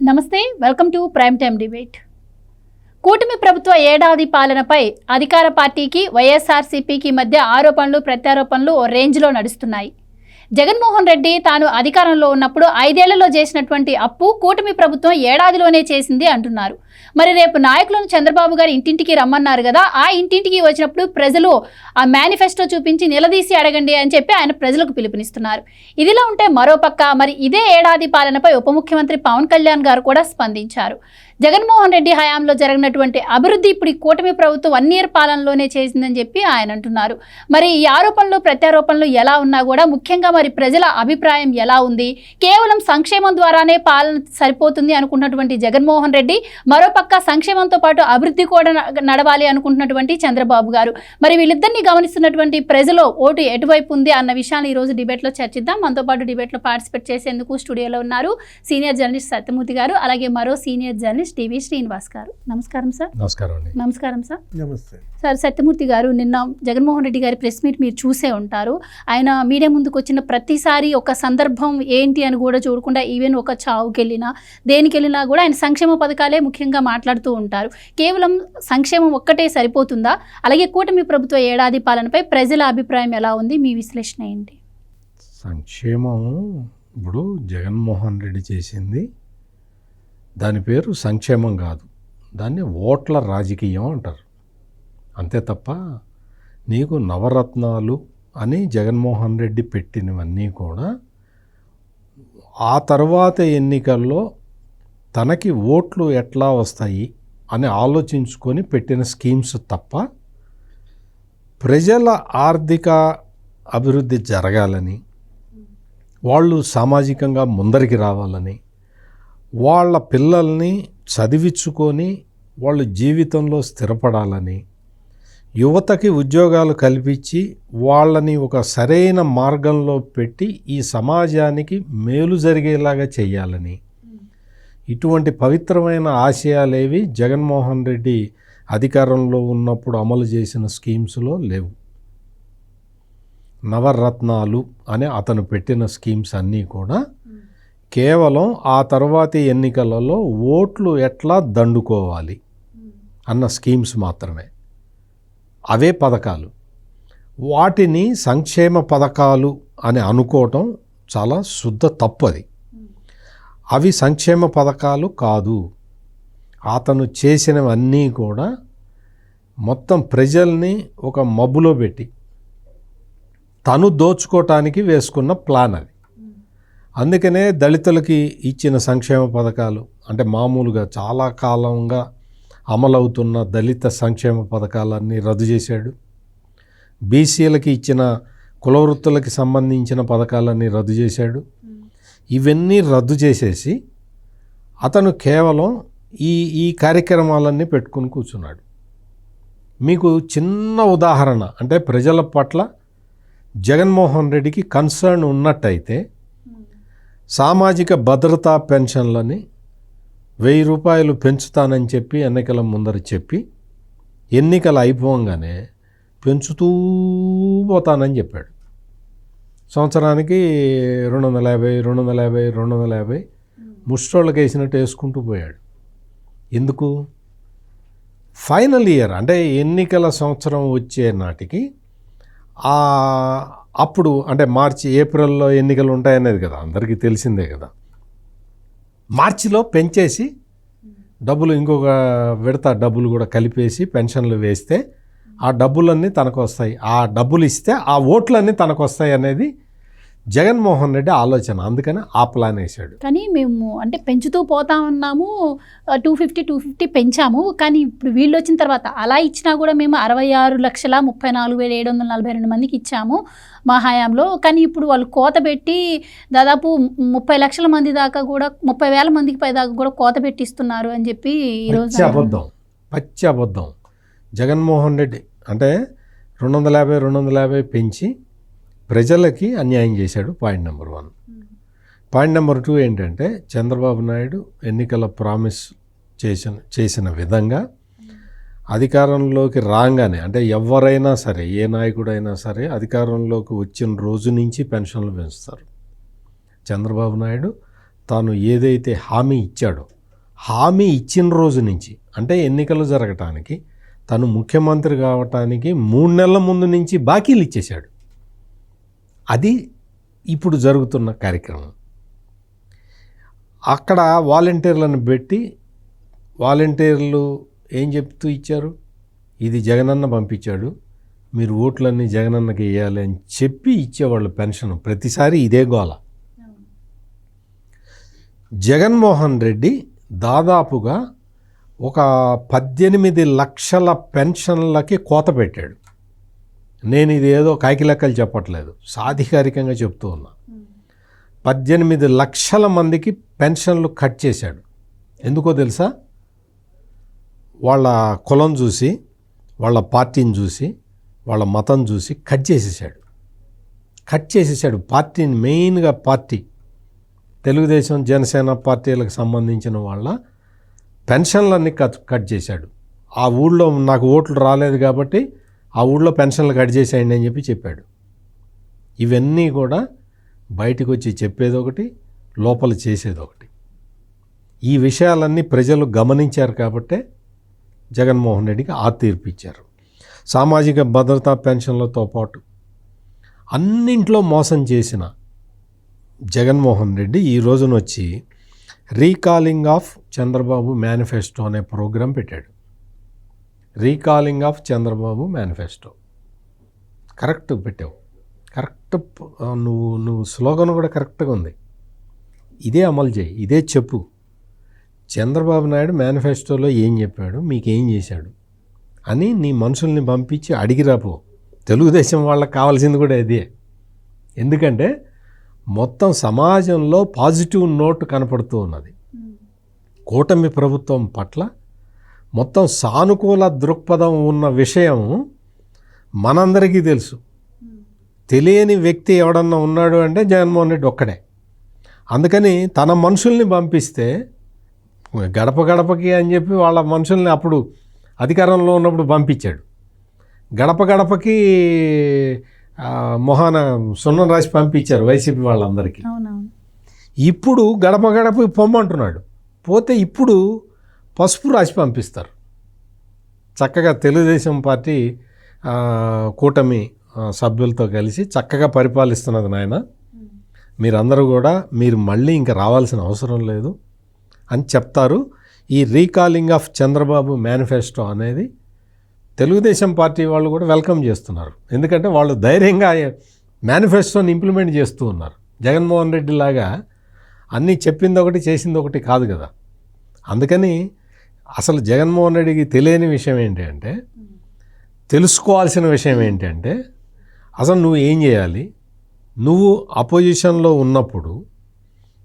నమస్తే, welcome to prime time debate. కూటమి ప్రభుత్వ ఏడాది పాలనపై అధికార పార్టీకి వైఎస్ఆర్సీపీకి మధ్య ఆరోపణలు ప్రత్యారోపణలు ఓ రేంజ్లో నడుస్తున్నాయి. జగన్మోహన్ రెడ్డి తాను అధికారంలో ఉన్నప్పుడు 5 ఏళ్లలో చేసినటువంటి అప్పు కూటమి ప్రభుత్వం ఏడాదిలోనే చేసింది అంటున్నారు. మరి రేపు నాయకులను చంద్రబాబు గారు ఇంటింటికి రమ్మన్నారు కదా, ఆ ఇంటింటికి వచ్చినప్పుడు ప్రజలు ఆ మేనిఫెస్టో చూపించి నిలదీసి అడగండి అని చెప్పి ఆయన ప్రజలకు పిలుపునిస్తున్నారు. ఇదిలా ఉంటే మరోపక్క మరి ఇదే ఏడాది పాలనపై ఉప ముఖ్యమంత్రి పవన్ కళ్యాణ్ గారు కూడా స్పందించారు. జగన్మోహన్ రెడ్డి హయాంలో జరిగినటువంటి అభివృద్ధి ఇప్పుడు ఈ కూటమి ప్రభుత్వం 1 ఇయర్ పాలనలోనే చేసిందని చెప్పి ఆయన అంటున్నారు. మరి ఈ ఆరోపణలు ప్రత్యారోపణలు ఎలా ఉన్నా కూడా ముఖ్యంగా మరి ప్రజల అభిప్రాయం ఎలా ఉంది? కేవలం సంక్షేమం ద్వారానే పాలన సరిపోతుంది అనుకుంటున్నటువంటి జగన్మోహన్ రెడ్డి, మరోపక్క సంక్షేమంతో పాటు అభివృద్ధి కూడా నడవాలి అనుకుంటున్నటువంటి చంద్రబాబు గారు, మరి వీళ్ళిద్దరిని గమనిస్తున్నటువంటి ప్రజలు ఓటు ఎటువైపు ఉంది అన్న విషయాన్ని ఈ రోజు డిబేట్లో చర్చిద్దాం. మనతో పాటు డిబేట్లో పార్టిసిపేట్ చేసేందుకు స్టూడియోలో ఉన్నారు సీనియర్ జర్నలిస్ట్ సత్యమూర్తి గారు, అలాగే మరో సీనియర్ జర్నలిస్ట్ టీవీ శ్రీనివాస్ గారు. నమస్కారం సార్. నమస్కారం సార్. నమస్తే సార్. సత్యమూర్తి గారు, నిన్న జగన్మోహన్ రెడ్డి గారి ప్రెస్ మీట్ మీరు చూసే ఉంటారు. ఆయన మీడియా ముందుకు వచ్చిన ప్రతిసారి ఒక సందర్భం ఏంటి అని కూడా చూడకుండా, ఈవెన్ ఒక చావుకి వెళ్ళినా దేనికి వెళ్ళినా కూడా ఆయన సంక్షేమ పథకాలే ముఖ్యంగా మాట్లాడుతూ ఉంటారు. కేవలం సంక్షేమం ఒక్కటే సరిపోతుందా? అలాగే కూటమి ప్రభుత్వ ఏడాది పాలనపై ప్రజల అభిప్రాయం ఎలా ఉంది? మీ విశ్లేషణ ఏంటి? సంక్షేమం ఇప్పుడు జగన్మోహన్ రెడ్డి చేసింది దాని పేరు సంక్షేమం కాదు, దాన్ని ఓట్ల రాజకీయం అంటారు. అంతే తప్ప నీకు నవరత్నాలు అని జగన్మోహన్ రెడ్డి పెట్టినవన్నీ కూడా ఆ తర్వాత ఎన్నికల్లో తనకి ఓట్లు ఎట్లా వస్తాయి అని ఆలోచించుకొని పెట్టిన స్కీమ్స్ తప్ప ప్రజల ఆర్థిక అభివృద్ధి జరగాలని, వాళ్ళు సామాజికంగా ముందరికి రావాలని, వాళ్ళ పిల్లల్ని చదివించుకొని వాళ్ళు జీవితంలో స్థిరపడాలని, యువతకి ఉద్యోగాలు కల్పించి వాళ్ళని ఒక సరైన మార్గంలో పెట్టి ఈ సమాజానికి మేలు జరిగేలాగా చేయాలని, ఇటువంటి పవిత్రమైన ఆశయాలేవి జగన్మోహన్ రెడ్డి అధికారంలో ఉన్నప్పుడు అమలు చేసిన స్కీమ్స్లో లేవు. నవరత్నాలు అని అతను పెట్టిన స్కీమ్స్ అన్నీ కూడా కేవలం ఆ తర్వాతి ఎన్నికలలో ఓట్లు ఎట్లా దండుకోవాలి అన్న స్కీమ్స్ మాత్రమే. అవే పథకాలు. వాటిని సంక్షేమ పథకాలు అని అనుకోవటం చాలా శుద్ధ తప్పది. అవి సంక్షేమ పథకాలు కాదు. అతను చేసినవన్నీ కూడా మొత్తం ప్రజల్ని ఒక మబ్బులో పెట్టి తను దోచుకోవటానికి వేసుకున్న ప్లాన్ అది. అందుకనే దళితులకి ఇచ్చిన సంక్షేమ పథకాలు అంటే మామూలుగా చాలా కాలంగా అమలవుతున్న దళిత సంక్షేమ పథకాలన్నీ రద్దు చేశాడు. బీసీలకి ఇచ్చిన కులవృత్తులకి సంబంధించిన పథకాలన్నీ రద్దు చేశాడు. ఇవన్నీ రద్దు చేసేసి అతను కేవలం ఈ కార్యక్రమాలన్నీ పెట్టుకుని కూర్చున్నాడు. మీకు చిన్న ఉదాహరణ అంటే ప్రజల పట్ల జగన్మోహన్ రెడ్డికి కన్సర్న్ ఉన్నట్టయితే సామాజిక భద్రతా పెన్షన్లని 1000 రూపాయలు పెంచుతానని చెప్పి ఎన్నికల ముందర చెప్పి ఎన్నికలు అయిపోగానే పెంచుతూ పోతానని చెప్పాడు. సంవత్సరానికి 250 ముష్టోళ్ళకి వేసినట్టు వేసుకుంటూ పోయాడు. ఎందుకు? ఫైనల్ ఇయర్ అంటే ఎన్నికల సంవత్సరం వచ్చే నాటికి అప్పుడు అంటే మార్చి ఏప్రిల్లో ఎన్నికలు ఉంటాయనేది కదా అందరికీ తెలిసిందే కదా. మార్చిలో పెంచేసి డబ్బులు ఇంకొక విడత డబ్బులు కూడా కలిపేసి పెన్షన్లు వేస్తే ఆ డబ్బులన్నీ తనకు వస్తాయి, ఆ డబ్బులు ఇస్తే ఆ ఓట్లన్నీ తనకు వస్తాయి అనేది జగన్మోహన్ రెడ్డి ఆలోచన. అందుకని ఆ ప్లాన్ వేశాడు. కానీ మేము అంటే పెంచుతూ పోతా ఉన్నాము, 250 పెంచాము. కానీ ఇప్పుడు వీళ్ళు వచ్చిన తర్వాత అలా ఇచ్చినా కూడా మేము 66,34,742 మందికి ఇచ్చాము మా హయాంలో. కానీ ఇప్పుడు వాళ్ళు కోత పెట్టి దాదాపు 30 లక్షల మంది దాకా కూడా 30,000 మందికి పై దాకా కూడా కోత పెట్టిస్తున్నారు అని చెప్పి ఈరోజు పచ్చి అబద్ధం. జగన్మోహన్ రెడ్డి అంటే 250 పెంచి ప్రజలకి అన్యాయం చేశాడు. Point number 1. పాయింట్ నెంబర్ 2 ఏంటంటే చంద్రబాబు నాయుడు ఎన్నికల ప్రామిస్ చేసిన విధంగా అధికారంలోకి రాగానే అంటే ఎవరైనా సరే ఏ నాయకుడైనా సరే అధికారంలోకి వచ్చిన రోజు నుంచి పెన్షన్లు పెంచుతారు. చంద్రబాబు నాయుడు తాను ఏదైతే హామీ ఇచ్చాడో హామీ ఇచ్చిన రోజు నుంచి అంటే ఎన్నికలు జరగటానికి తను ముఖ్యమంత్రి కావటానికి 3 నెలల ముందు నుంచి బాకీలు ఇచ్చేశాడు. అది ఇప్పుడు జరుగుతున్న కార్యక్రమం. అక్కడ వాలంటీర్లను పెట్టి వాలంటీర్లు ఏం చెప్తూ ఇచ్చారు, ఇది జగనన్న పంపించాడు, మీరు ఓట్లన్నీ జగనన్నకి వేయాలి అని చెప్పి ఇచ్చేవాళ్ళు పెన్షన్. ప్రతిసారి ఇదే గోల. జగన్మోహన్ రెడ్డి దాదాపుగా ఒక 18 లక్షల పెన్షన్లకి కోత పెట్టాడు. నేను ఇది ఏదో కాకి లెక్కలు చెప్పట్లేదు, సాధికారికంగా చెప్తూ ఉన్నా. 18 లక్షల మందికి పెన్షన్లు కట్ చేశాడు. ఎందుకో తెలుసా? వాళ్ళ కులం చూసి, వాళ్ళ పార్టీని చూసి, వాళ్ళ మతం చూసి కట్ చేసేసాడు పార్టీని. మెయిన్గా పార్టీ తెలుగుదేశం జనసేన పార్టీలకు సంబంధించిన వాళ్ళ పెన్షన్లన్నీ కట్ చేశాడు. ఆ ఊళ్ళో నాకు ఓట్లు రాలేదు కాబట్టి ఆ ఊళ్ళో పెన్షన్లు కట్ చేసేయండి అని చెప్పాడు. ఇవన్నీ కూడా బయటకు వచ్చి చెప్పేది ఒకటి, లోపల చేసేది ఒకటి. ఈ విషయాలన్నీ ప్రజలు గమనించారు కాబట్టే జగన్మోహన్ రెడ్డికి ఆ తీర్పు ఇచ్చారు. సామాజిక భద్రతా పెన్షన్లతో పాటు అన్నింట్లో మోసం చేసిన జగన్మోహన్ రెడ్డి ఈ రోజున వచ్చి రీకాలింగ్ ఆఫ్ చంద్రబాబు మేనిఫెస్టో అనే ప్రోగ్రాం పెట్టాడు. Recalling of Chandrababu manifesto correct పెట్టావు. కరెక్ట్, నువ్వు స్లోగన్ కూడా కరెక్ట్గా ఉంది. ఇదే అమలు చేయి, ఇదే చెప్పు. చంద్రబాబు నాయుడు మేనిఫెస్టోలో ఏం చెప్పాడు, మీకేం చేశాడు అని నీ మనుషుల్ని పంపించి అడిగిరాపో. తెలుగుదేశం వాళ్ళకి కావాల్సింది కూడా ఇదే. ఎందుకంటే మొత్తం సమాజంలో పాజిటివ్ నోట్ కనపడుతూ ఉన్నది. కూటమి ప్రభుత్వం పట్ల మొత్తం సానుకూల దృక్పథం ఉన్న విషయం మనందరికీ తెలుసు. తెలియని వ్యక్తి ఎవడన్నా ఉన్నాడు అంటే జగన్మోహన్ రెడ్డి ఒక్కడే. అందుకని తన మనుషుల్ని పంపిస్తే గడప గడపకి అని చెప్పి వాళ్ళ మనుషుల్ని అప్పుడు అధికారంలో ఉన్నప్పుడు పంపించాడు. గడప గడపకి మొహాన సున్నం రాసి పంపించారు వైసీపీ వాళ్ళందరికీ. ఇప్పుడు గడప గడపకి పొమ్మంటున్నాడు. పోతే ఇప్పుడు పసుపు రాసి పంపిస్తారు. చక్కగా తెలుగుదేశం పార్టీ కూటమి సభ్యులతో కలిసి చక్కగా పరిపాలిస్తున్నది నాయన, మీరందరూ కూడా మీరు మళ్ళీ ఇంకా రావాల్సిన అవసరం లేదు అని చెప్తారు. ఈ రీకాలింగ్ ఆఫ్ చంద్రబాబు మేనిఫెస్టో అనేది తెలుగుదేశం పార్టీ వాళ్ళు కూడా వెల్కమ్ చేస్తున్నారు. ఎందుకంటే వాళ్ళు ధైర్యంగా మేనిఫెస్టోని ఇంప్లిమెంట్ చేస్తూ ఉన్నారు. జగన్మోహన్ రెడ్డి లాగా అన్నీ చెప్పింది ఒకటి చేసింది ఒకటి కాదు కదా. అందుకని అసలు జగన్మోహన్ రెడ్డికి తెలియని విషయం ఏంటి అంటే, తెలుసుకోవాల్సిన విషయం ఏంటంటే అసలు నువ్వు ఏం చేయాలి, నువ్వు అపోజిషన్లో ఉన్నప్పుడు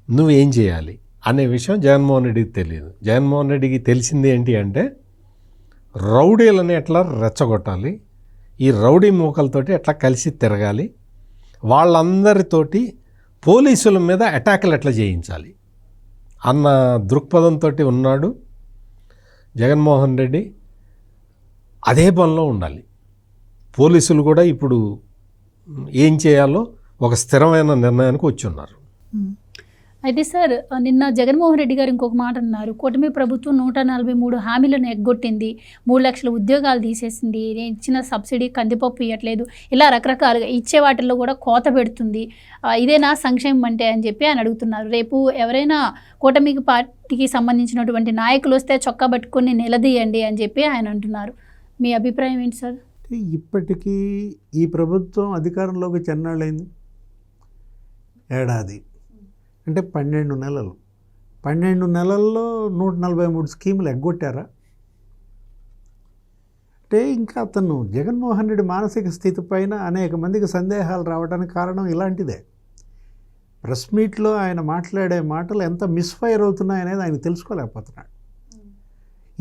నువ్వు ఏం చేయాలి అనే విషయం జగన్మోహన్ రెడ్డికి తెలియదు. జగన్మోహన్ రెడ్డికి తెలిసింది ఏంటి అంటే రౌడీలని ఎట్లా రెచ్చగొట్టాలి, ఈ రౌడీ మూకలతోటి ఎట్లా కలిసి తిరగాలి, వాళ్ళందరితోటి పోలీసుల మీద అటాకులు ఎట్లా చేయించాలి అన్న దృక్పథంతో ఉన్నాడు జగన్మోహన్ రెడ్డి. అదే పనిలో ఉండాలి. పోలీసులు కూడా ఇప్పుడు ఏం చేయాలో ఒక స్థిరమైన నిర్ణయానికి వచ్చి ఉన్నారు. అయితే సార్, నిన్న జగన్మోహన్ రెడ్డి గారు ఇంకొక మాట అన్నారు. కూటమి ప్రభుత్వం 143 హామీలను ఎగ్గొట్టింది, 3 లక్షల ఉద్యోగాలు తీసేసింది, నేను ఇచ్చిన సబ్సిడీ కందిపప్పు ఇవ్వట్లేదు, ఇలా రకరకాలుగా ఇచ్చే వాటిల్లో కూడా కోత పెడుతుంది, ఇదేనా సంక్షేమం అంటే అని చెప్పి ఆయన అడుగుతున్నారు. రేపు ఎవరైనా కూటమి పార్టీకి సంబంధించినటువంటి నాయకులు వస్తే చొక్కా పట్టుకొని నిలదీయండి అని చెప్పి ఆయన అంటున్నారు. మీ అభిప్రాయం ఏంటి సార్? ఇప్పటికీ ఈ ప్రభుత్వం అధికారంలోకి చెన్నాళ్ళైంది, ఏడాది అంటే 12 నెలలు. 12 నెలల్లో 143 స్కీములు ఎగ్గొట్టారా? అంటే ఇంకా అతను జగన్మోహన్ రెడ్డి మానసిక స్థితి పైన అనేక మందికి సందేహాలు రావడానికి కారణం ఇలాంటిదే. ప్రెస్ మీట్లో ఆయన మాట్లాడే మాటలు ఎంత మిస్ఫైర్ అవుతున్నాయనేది ఆయన తెలుసుకోలేకపోతున్నాడు.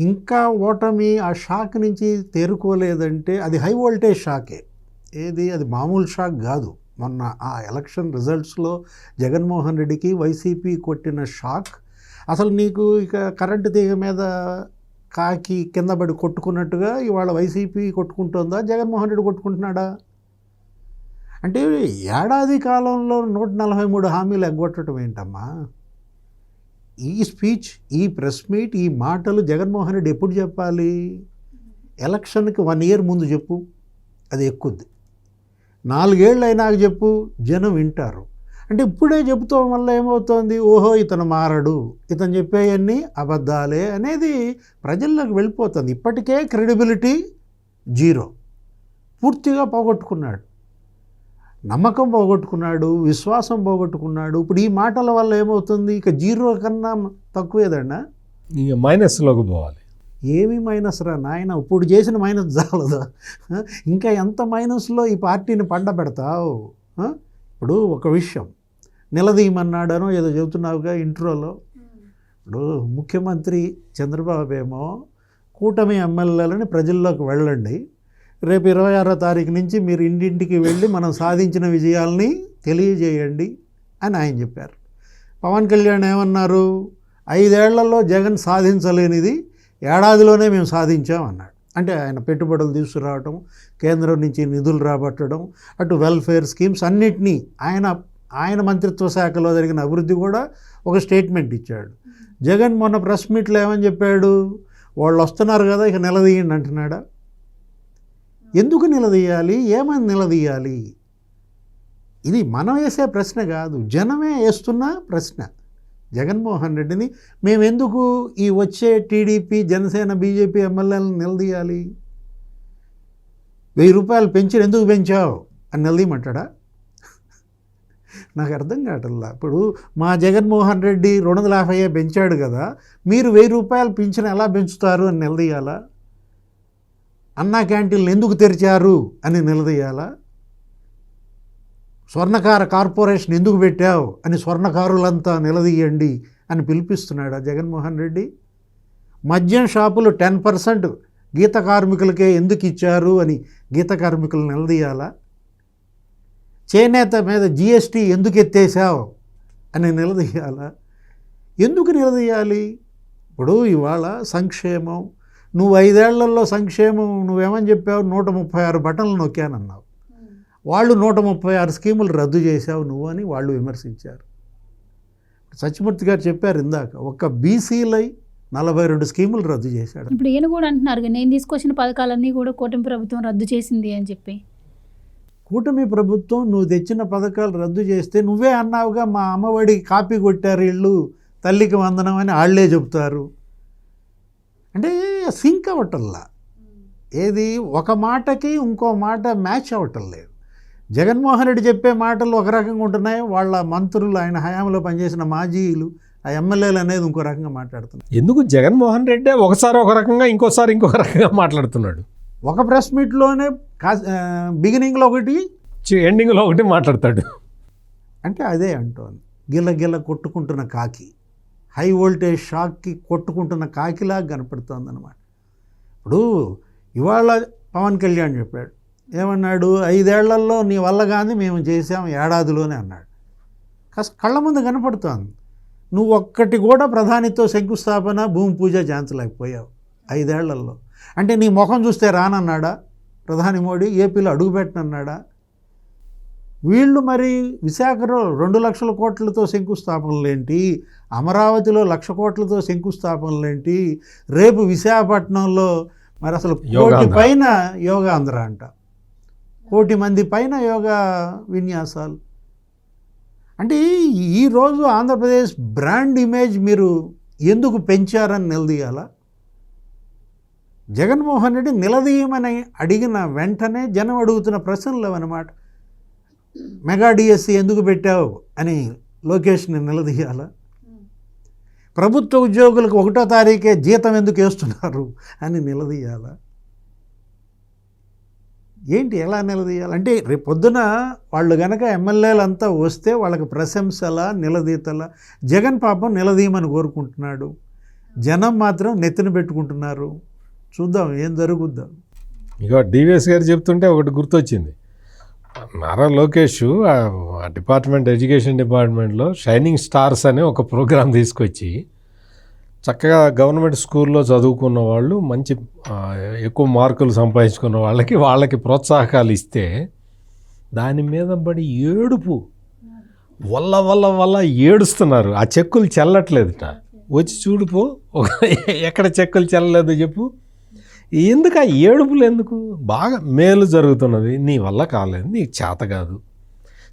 ఇంకా ఓటమి ఆ షాక్ నుంచి తేరుకోలేదంటే అది హై వోల్టేజ్ షాకే. అది మామూలు షాక్ కాదు. మొన్న ఆ ఎలక్షన్ రిజల్ట్స్లో జగన్మోహన్ రెడ్డికి వైసీపీ కొట్టిన షాక్ అసలు నీకు ఇక కరెంటు తీగ మీద కాకి కింద పడి కొట్టుకున్నట్టుగా ఇవాళ వైసీపీ కొట్టుకుంటుందా, జగన్మోహన్ రెడ్డి కొట్టుకుంటున్నాడా? అంటే ఏడాది కాలంలో 143 హామీలు ఎగ్గొట్టడం ఏంటమ్మా? ఈ స్పీచ్, ఈ ప్రెస్ మీట్, ఈ మాటలు జగన్మోహన్ రెడ్డి ఎప్పుడు చెప్పాలి? ఎలక్షన్కి 1 year ముందు చెప్పు, అది ఎక్కుద్ది. 4 ఏళ్ళు అయినాక చెప్పు, జనం వింటారు. అంటే ఇప్పుడే చెబుతాం వల్ల ఏమవుతుంది, ఓహో ఇతను మారడు, ఇతను చెప్పేవన్నీ అబద్ధాలే అనేది ప్రజల్లోకి వెళ్ళిపోతుంది. ఇప్పటికే క్రెడిబిలిటీ 0, పూర్తిగా పోగొట్టుకున్నాడు, నమ్మకం పోగొట్టుకున్నాడు, విశ్వాసం పోగొట్టుకున్నాడు. ఇప్పుడు ఈ మాటల వల్ల ఏమవుతుంది, ఇక 0 కన్నా తక్కువేదన్నా, ఇక మైనస్లోకి పోవాలి. ఏమి మైనస్ రా నాయన, ఇప్పుడు చేసిన మైనస్ చాలదా? ఇంకా ఎంత మైనస్లో ఈ పార్టీని పండబెడతావు? ఇప్పుడు ఒక విషయం నిలదీయమన్నాడనో ఏదో చెబుతున్నావుగా ఇంట్రోలో. ఇప్పుడు ముఖ్యమంత్రి చంద్రబాబు ఏమో కూటమి ఎమ్మెల్యేలని ప్రజల్లోకి వెళ్ళండి, రేపు 26వ తారీఖు నుంచి మీరు ఇంటింటికి వెళ్ళి మనం సాధించిన విజయాల్ని తెలియజేయండి అని ఆయన చెప్పారు. పవన్ కళ్యాణ్ ఏమన్నారు, 5 ఏళ్లలో జగన్ సాధించలేనిది ఏడాదిలోనే మేము సాధించామన్నాడు. అంటే ఆయన పెట్టుబడులు తీసుకురావటం, కేంద్రం నుంచి నిధులు రాబట్టడం, అటు వెల్ఫేర్ స్కీమ్స్ అన్నిటినీ ఆయన మంత్రిత్వ శాఖలో జరిగిన అభివృద్ధి కూడా ఒక స్టేట్మెంట్ ఇచ్చాడు. జగన్ మొన్న ప్రెస్ మీట్లో ఏమని చెప్పాడు, వాళ్ళు వస్తున్నారు కదా ఇక నిలదీయండి అంటున్నాడా? ఎందుకు నిలదీయాలి, ఏమని నిలదీయాలి? ఇది మనం వేసే ప్రశ్న కాదు, జనమే వేస్తున్న ప్రశ్న. జగన్మోహన్ రెడ్డిని మేము ఎందుకు ఈ వచ్చే టీడీపీ, జనసేన, బీజేపీ ఎమ్మెల్యేలను నిలదీయాలి? 1000 రూపాయలు పెంచి ఎందుకు పెంచావు అని నిలదీయమంటాడా? నాకు అర్థం కావట్లా. ఇప్పుడు మా జగన్మోహన్ రెడ్డి 250 పెంచాడు కదా, మీరు 1000 రూపాయలు పింఛను ఎలా పెంచుతారు అని నిలదీయాలా? అన్నా క్యాంటీన్లు ఎందుకు తెరిచారు అని నిలదీయాలా? స్వర్ణకార కార్పొరేషన్ ఎందుకు పెట్టావు అని స్వర్ణకారులంతా నిలదీయండి అని పిలిపిస్తున్నాడా జగన్మోహన్ రెడ్డి? మద్యం షాపులు 10% గీత కార్మికులకే ఎందుకు ఇచ్చారు అని గీత కార్మికులు నిలదీయాలా? చేనేత మీద GST ఎందుకు ఎత్తేసావు అని నిలదీయాలా? ఎందుకు నిలదీయాలి? ఇప్పుడు ఇవాళ సంక్షేమం, నువ్వు 5 ఏళ్లలో సంక్షేమం నువ్వేమని చెప్పావు, 136 బటన్లు నొక్కానన్నావు. వాళ్ళు 136 స్కీములు రద్దు చేశావు నువ్వు అని వాళ్ళు విమర్శించారు. సత్యమూర్తి గారు చెప్పారు ఇందాక, ఒక్క బీసీలై 42 స్కీములు రద్దు చేశాడు. ఇప్పుడు ఈయన కూడా అంటున్నారు, నేను తీసుకొచ్చిన పథకాలన్నీ కూడా కూటమి ప్రభుత్వం రద్దు చేసింది అని చెప్పి. కూటమి ప్రభుత్వం నువ్వు తెచ్చిన పథకాలు రద్దు చేస్తే నువ్వే అన్నావుగా, మా అమ్మఒడి కాపీ కొట్టారు వీళ్ళు, తల్లికి వందనం అని వాళ్ళే చెబుతారు. అంటే సింక్ అవ్వటంలా, ఏది ఒక మాటకి ఇంకో మాట మ్యాచ్ అవ్వటం లేదు. జగన్మోహన్ రెడ్డి చెప్పే మాటలు ఒక రకంగా ఉంటున్నాయి, వాళ్ళ మంత్రులు, ఆయన హయాంలో పనిచేసిన మాజీలు, ఆ ఎమ్మెల్యేలు అనేది ఇంకో రకంగా మాట్లాడుతున్నారు. ఎందుకు జగన్మోహన్ రెడ్డి ఒకసారి ఒక రకంగా ఇంకోసారి ఇంకొక రకంగా మాట్లాడుతున్నాడు? ఒక ప్రెస్ మీట్లోనే బిగినింగ్లో ఒకటి, ఎండింగ్లో ఒకటి మాట్లాడతాడు. అంటే అదే అంటోంది, గిల్ల కొట్టుకుంటున్న కాకి, హై వోల్టేజ్ షాక్కి కొట్టుకుంటున్న కాకిలాగా కనపడుతోంది అన్నమాట. ఇప్పుడు ఇవాళ పవన్ కళ్యాణ్ చెప్పాడు, ఏమన్నాడు, 5 ఏళ్లలో నీ వల్ల కానీ మేము చేసాం ఏడాదిలోనే అన్నాడు. కాస్త కళ్ళ ముందు కనపడుతోంది. నువ్వు ఒక్కటి కూడా ప్రధానితో శంకుస్థాపన, భూమి పూజ చేయించలేకపోయావు 5 ఏళ్లలో. అంటే నీ ముఖం చూస్తే రానన్నాడా ప్రధాని మోడీ? ఏపీలో అడుగుపెట్టనన్నాడా? వీళ్ళు మరి విశాఖలో 2 లక్షల కోట్లతో శంకుస్థాపనలేంటి, అమరావతిలో 1,00,000 కోట్లతో శంకుస్థాపనలేంటి, రేపు విశాఖపట్నంలో మరి అసలు 1 కోటి పైన యోగాంధ్ర అంట, 1 కోటి మంది పైన యోగా విన్యాసాలు. అంటే ఈరోజు ఆంధ్రప్రదేశ్ బ్రాండ్ ఇమేజ్ మీరు ఎందుకు పెంచారని నిలదీయాలా? జగన్మోహన్ రెడ్డి నిలదీయమని అడిగిన వెంటనే జనం అడుగుతున్న ప్రశ్నలు అవన్నమాట. మెగా డిఎస్సి ఎందుకు పెట్టావు అని లోకేష్ని నిలదీయాలా? ప్రభుత్వ ఉద్యోగులకు 1వ తారీఖే జీతం ఎందుకు వేస్తున్నారు అని నిలదీయాలా? ఏంటి, ఎలా నిలదీయాలంటే రేపు పొద్దున వాళ్ళు గనక ఎమ్మెల్యేలంతా వస్తే వాళ్ళకి ప్రశంసలా, నిలదీతలా? జగన్ పాపం నిలదీయమని కోరుకుంటున్నాడు, జనం మాత్రం నెత్తిన పెట్టుకుంటున్నారు. చూద్దాం ఏం జరుగుద్దాం. ఇక డివిఎస్ గారు చెప్తుంటే ఒకటి గుర్తొచ్చింది. నారా లోకేష్ ఆ డిపార్ట్మెంట్, ఎడ్యుకేషన్ డిపార్ట్మెంట్లో షైనింగ్ స్టార్స్ అనే ఒక ప్రోగ్రాం తీసుకొచ్చి చక్కగా గవర్నమెంట్ స్కూల్లో చదువుకున్న వాళ్ళు, మంచి ఎక్కువ మార్కులు సంపాదించుకున్న వాళ్ళకి ప్రోత్సాహకాలు ఇస్తే దాని మీద పడి ఏడుపు వల్ల ఏడుస్తున్నారు. ఆ చెక్కులు చెల్లట్లేదుట. వచ్చి చూడిపో ఎక్కడ చెక్కలు చెల్లలేదు చెప్పు. ఎందుకు ఆ ఏడుపులు ఎందుకు? బాగా మేలు జరుగుతున్నది, నీ వల్ల కాలేదు, నీకు చేత కాదు,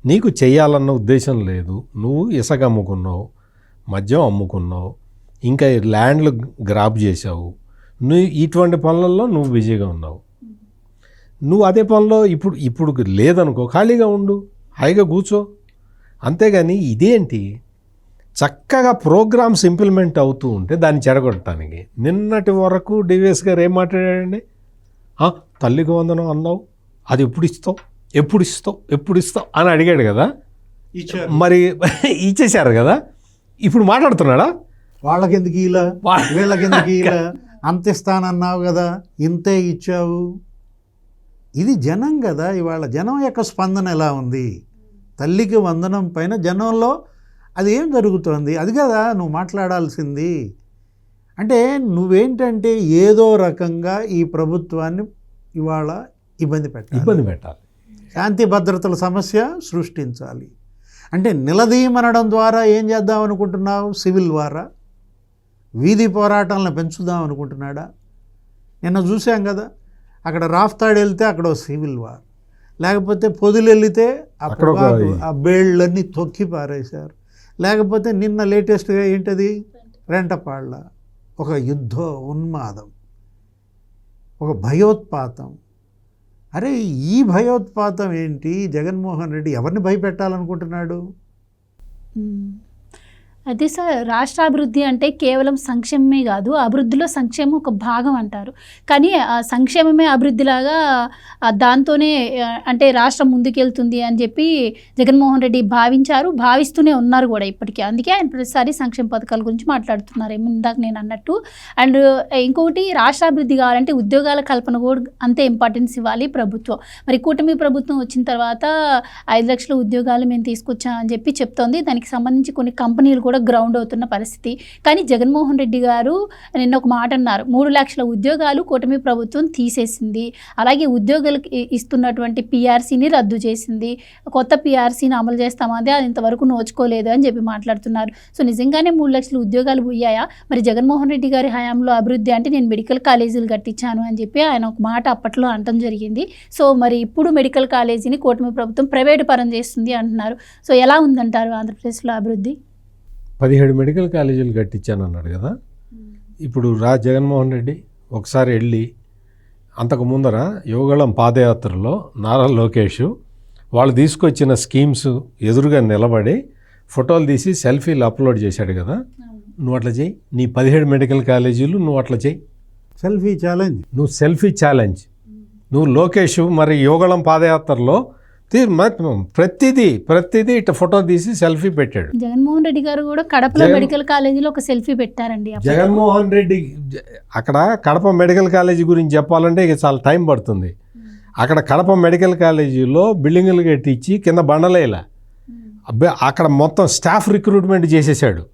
నీకు చేయాలన్న ఉద్దేశం లేదు, నువ్వు ఇసుక అమ్ముకున్నావు, మద్యం అమ్ముకున్నావు, ఇంకా ల్యాండ్లు గ్రాప్ చేసావు, నువ్వు ఇటువంటి పనులలో నువ్వు బిజీగా ఉన్నావు. నువ్వు అదే పనిలో ఇప్పుడు లేదనుకో, ఖాళీగా ఉండు, హాయిగా కూర్చో. అంతేగాని ఇదేంటి చక్కగా ప్రోగ్రామ్స్ ఇంప్లిమెంట్ అవుతూ ఉంటే దాన్ని చెడగొట్టడానికి. నిన్నటి వరకు డివిఎస్ గారు ఏం మాట్లాడాడండి? తల్లికి వందనం అన్నావు, అది ఎప్పుడు ఇస్తావు అని అడిగాడు కదా. మరి ఇచ్చేశారు కదా, ఇప్పుడు మాట్లాడుతున్నాడా? వాళ్ళకెందుకు ఇలా, వీళ్ళకెందుకు ఇలా, అంత ఇస్తానన్నావు కదా, ఇంతే ఇచ్చావు. ఇది జనం కదా. ఇవాళ జనం యొక్క స్పందన ఎలా ఉంది? తల్లికి వందనం పైన జనంలో అది ఏం జరుగుతోంది? అది కదా నువ్వు మాట్లాడాల్సింది. అంటే నువ్వేంటంటే ఏదో రకంగా ఈ ప్రభుత్వాన్ని ఇవాళ ఇబ్బంది పెట్టాలి, శాంతి భద్రతల సమస్య సృష్టించాలి. అంటే నిలదీయమనడం ద్వారా ఏం చేద్దాం అనుకుంటున్నావు? సివిల్ వారా, వీధి పోరాటాలను పెంచుదాం అనుకుంటున్నాడా? నిన్న చూసాం కదా, అక్కడ రాఫ్తాడు వెళ్తే అక్కడ సివిల్ వార్, లేకపోతే పొదులు వెళితే ఆ బేళ్ళన్నీ తొక్కి పారేశారు, లేకపోతే నిన్న లేటెస్ట్గా ఏంటది రెంటపాళ్ళ ఒక యుద్ధ ఉన్మాదం, ఒక భయోత్పాతం. అరే ఈ భయోత్పాతం ఏంటి? జగన్మోహన్ రెడ్డి ఎవరిని భయపెట్టాలనుకుంటున్నాడు? అయితే సార్, రాష్ట్ర అభివృద్ధి అంటే కేవలం సంక్షేమమే కాదు, అభివృద్ధిలో సంక్షేమం ఒక భాగం అంటారు. కానీ ఆ సంక్షేమమే అభివృద్ధిలాగా దాంతోనే అంటే రాష్ట్రం ముందుకెళ్తుంది అని చెప్పి జగన్మోహన్ రెడ్డి భావిస్తూనే ఉన్నారు కూడా ఇప్పటికీ. అందుకే ఆయన ప్రతిసారి సంక్షేమ పథకాల గురించి మాట్లాడుతున్నారు, ఇందాక నేను అన్నట్టు. అండ్ ఇంకొకటి, రాష్ట్ర అభివృద్ధి కావాలంటే ఉద్యోగాల కల్పన కూడా అంతే ఇంపార్టెన్స్ ఇవ్వాలి ప్రభుత్వం. మరి కూటమి ప్రభుత్వం వచ్చిన తర్వాత 5 లక్షల ఉద్యోగాలు మేము తీసుకొచ్చామని చెప్పి చెప్తోంది. దానికి సంబంధించి కొన్ని కంపెనీలు కూడా గ్రౌండ్ అవుతున్న పరిస్థితి. కానీ జగన్మోహన్ రెడ్డి గారు నిన్న ఒక మాట అన్నారు, 3 లక్షల ఉద్యోగాలు కూటమి ప్రభుత్వం తీసేసింది, అలాగే ఉద్యోగులకు ఇస్తున్నటువంటి పిఆర్సీని రద్దు చేసింది, కొత్త పిఆర్సీని అమలు చేస్తామంటే అది ఇంతవరకు నోచుకోలేదు అని చెప్పి మాట్లాడుతున్నారు. సో నిజంగానే 3 లక్షల ఉద్యోగాలు పోయాయా? మరి జగన్మోహన్ రెడ్డి గారి హయాంలో అభివృద్ధి అంటే నేను మెడికల్ కాలేజీలు కట్టించాను అని చెప్పి ఆయన ఒక మాట అప్పట్లో అనటం జరిగింది. సో మరి ఇప్పుడు మెడికల్ కాలేజీని కూటమి ప్రభుత్వం ప్రైవేటు పరం చేస్తుంది అంటున్నారు. సో ఎలా ఉందంటారు ఆంధ్రప్రదేశ్లో అభివృద్ధి? 17 మెడికల్ కాలేజీలు కట్టించాను అన్నాడు కదా. ఇప్పుడు జగన్మోహన్ రెడ్డి ఒకసారి వెళ్ళి అంతకు ముందర యువగళం పాదయాత్రలో నారా లోకేష్ వాళ్ళు తీసుకొచ్చిన స్కీమ్స్ ఎదురుగా నిలబడి ఫోటోలు తీసి సెల్ఫీలు అప్లోడ్ చేశాడు కదా. నువ్వు అట్లా చేయి, నీ 17 మెడికల్ కాలేజీలు నువ్వు అట్లా చేయి, సెల్ఫీ ఛాలెంజ్. నువ్వు లోకేష్ మరి యువగళం పాదయాత్రలో ప్రతిదీ ఇట్లా ఫోటో తీసి సెల్ఫీ పెట్టాడు. జగన్మోహన్ రెడ్డి గారు కూడా కడపలో మెడికల్ కాలేజీలో ఒక సెల్ఫీ పెట్టారండి. జగన్మోహన్ రెడ్డి అక్కడ కడప మెడికల్ కాలేజీ గురించి చెప్పాలంటే ఇక చాలా టైం పడుతుంది. అక్కడ కడప మెడికల్ కాలేజీలో బిల్డింగులు కట్టించి కింద బండలేలా అక్కడ మొత్తం స్టాఫ్ రిక్రూట్మెంట్ చేసేసాడు.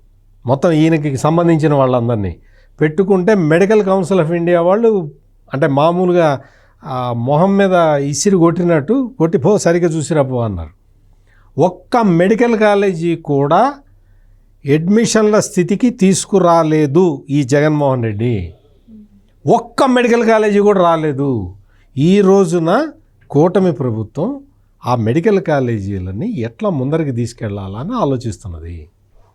మొత్తం ఈయనకి సంబంధించిన వాళ్ళందరినీ పెట్టుకుంటే మెడికల్ కౌన్సిల్ ఆఫ్ ఇండియా వాళ్ళు అంటే మామూలుగా మొహం మీద ఇసిరి కొట్టినట్టు కొట్టిపో సరిగ్గా చూసిరాపో అన్నారు. ఒక్క మెడికల్ కాలేజీ కూడా అడ్మిషన్ల స్థితికి తీసుకురాలేదు ఈ జగన్మోహన్ రెడ్డి. ఒక్క మెడికల్ కాలేజీ కూడా రాలేదు. ఈ రోజున కూటమి ప్రభుత్వం ఆ మెడికల్ కాలేజీలని ఎట్లా ముందరికి తీసుకెళ్లాలని ఆలోచిస్తున్నది.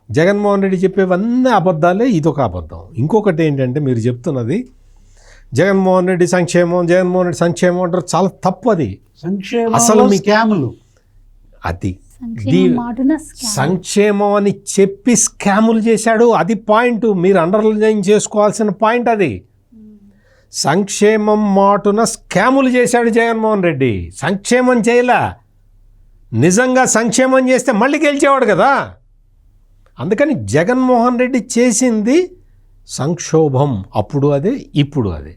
జగన్మోహన్ రెడ్డి చెప్పేవన్నీ అబద్ధాలే, ఇదొక అబద్ధం. ఇంకొకటి ఏంటంటే మీరు చెప్తున్నది జగన్మోహన్ రెడ్డి సంక్షేమం అంటారు, చాలా తప్పు. అది అసలు మీ స్కాములు, అది సంక్షేమం అని చెప్పి స్కాములు చేశాడు. అది పాయింట్, మీరు అండర్లైన్ చేసుకోవాల్సిన పాయింట్. అది సంక్షేమం మాటున స్కాములు చేశాడు జగన్మోహన్ రెడ్డి. సంక్షేమం చేయలే. నిజంగా సంక్షేమం చేస్తే మళ్ళీ గెలిచేవాడు కదా. అందుకని జగన్మోహన్ రెడ్డి చేసింది సంక్షోభం. అప్పుడు అదే, ఇప్పుడు అదే.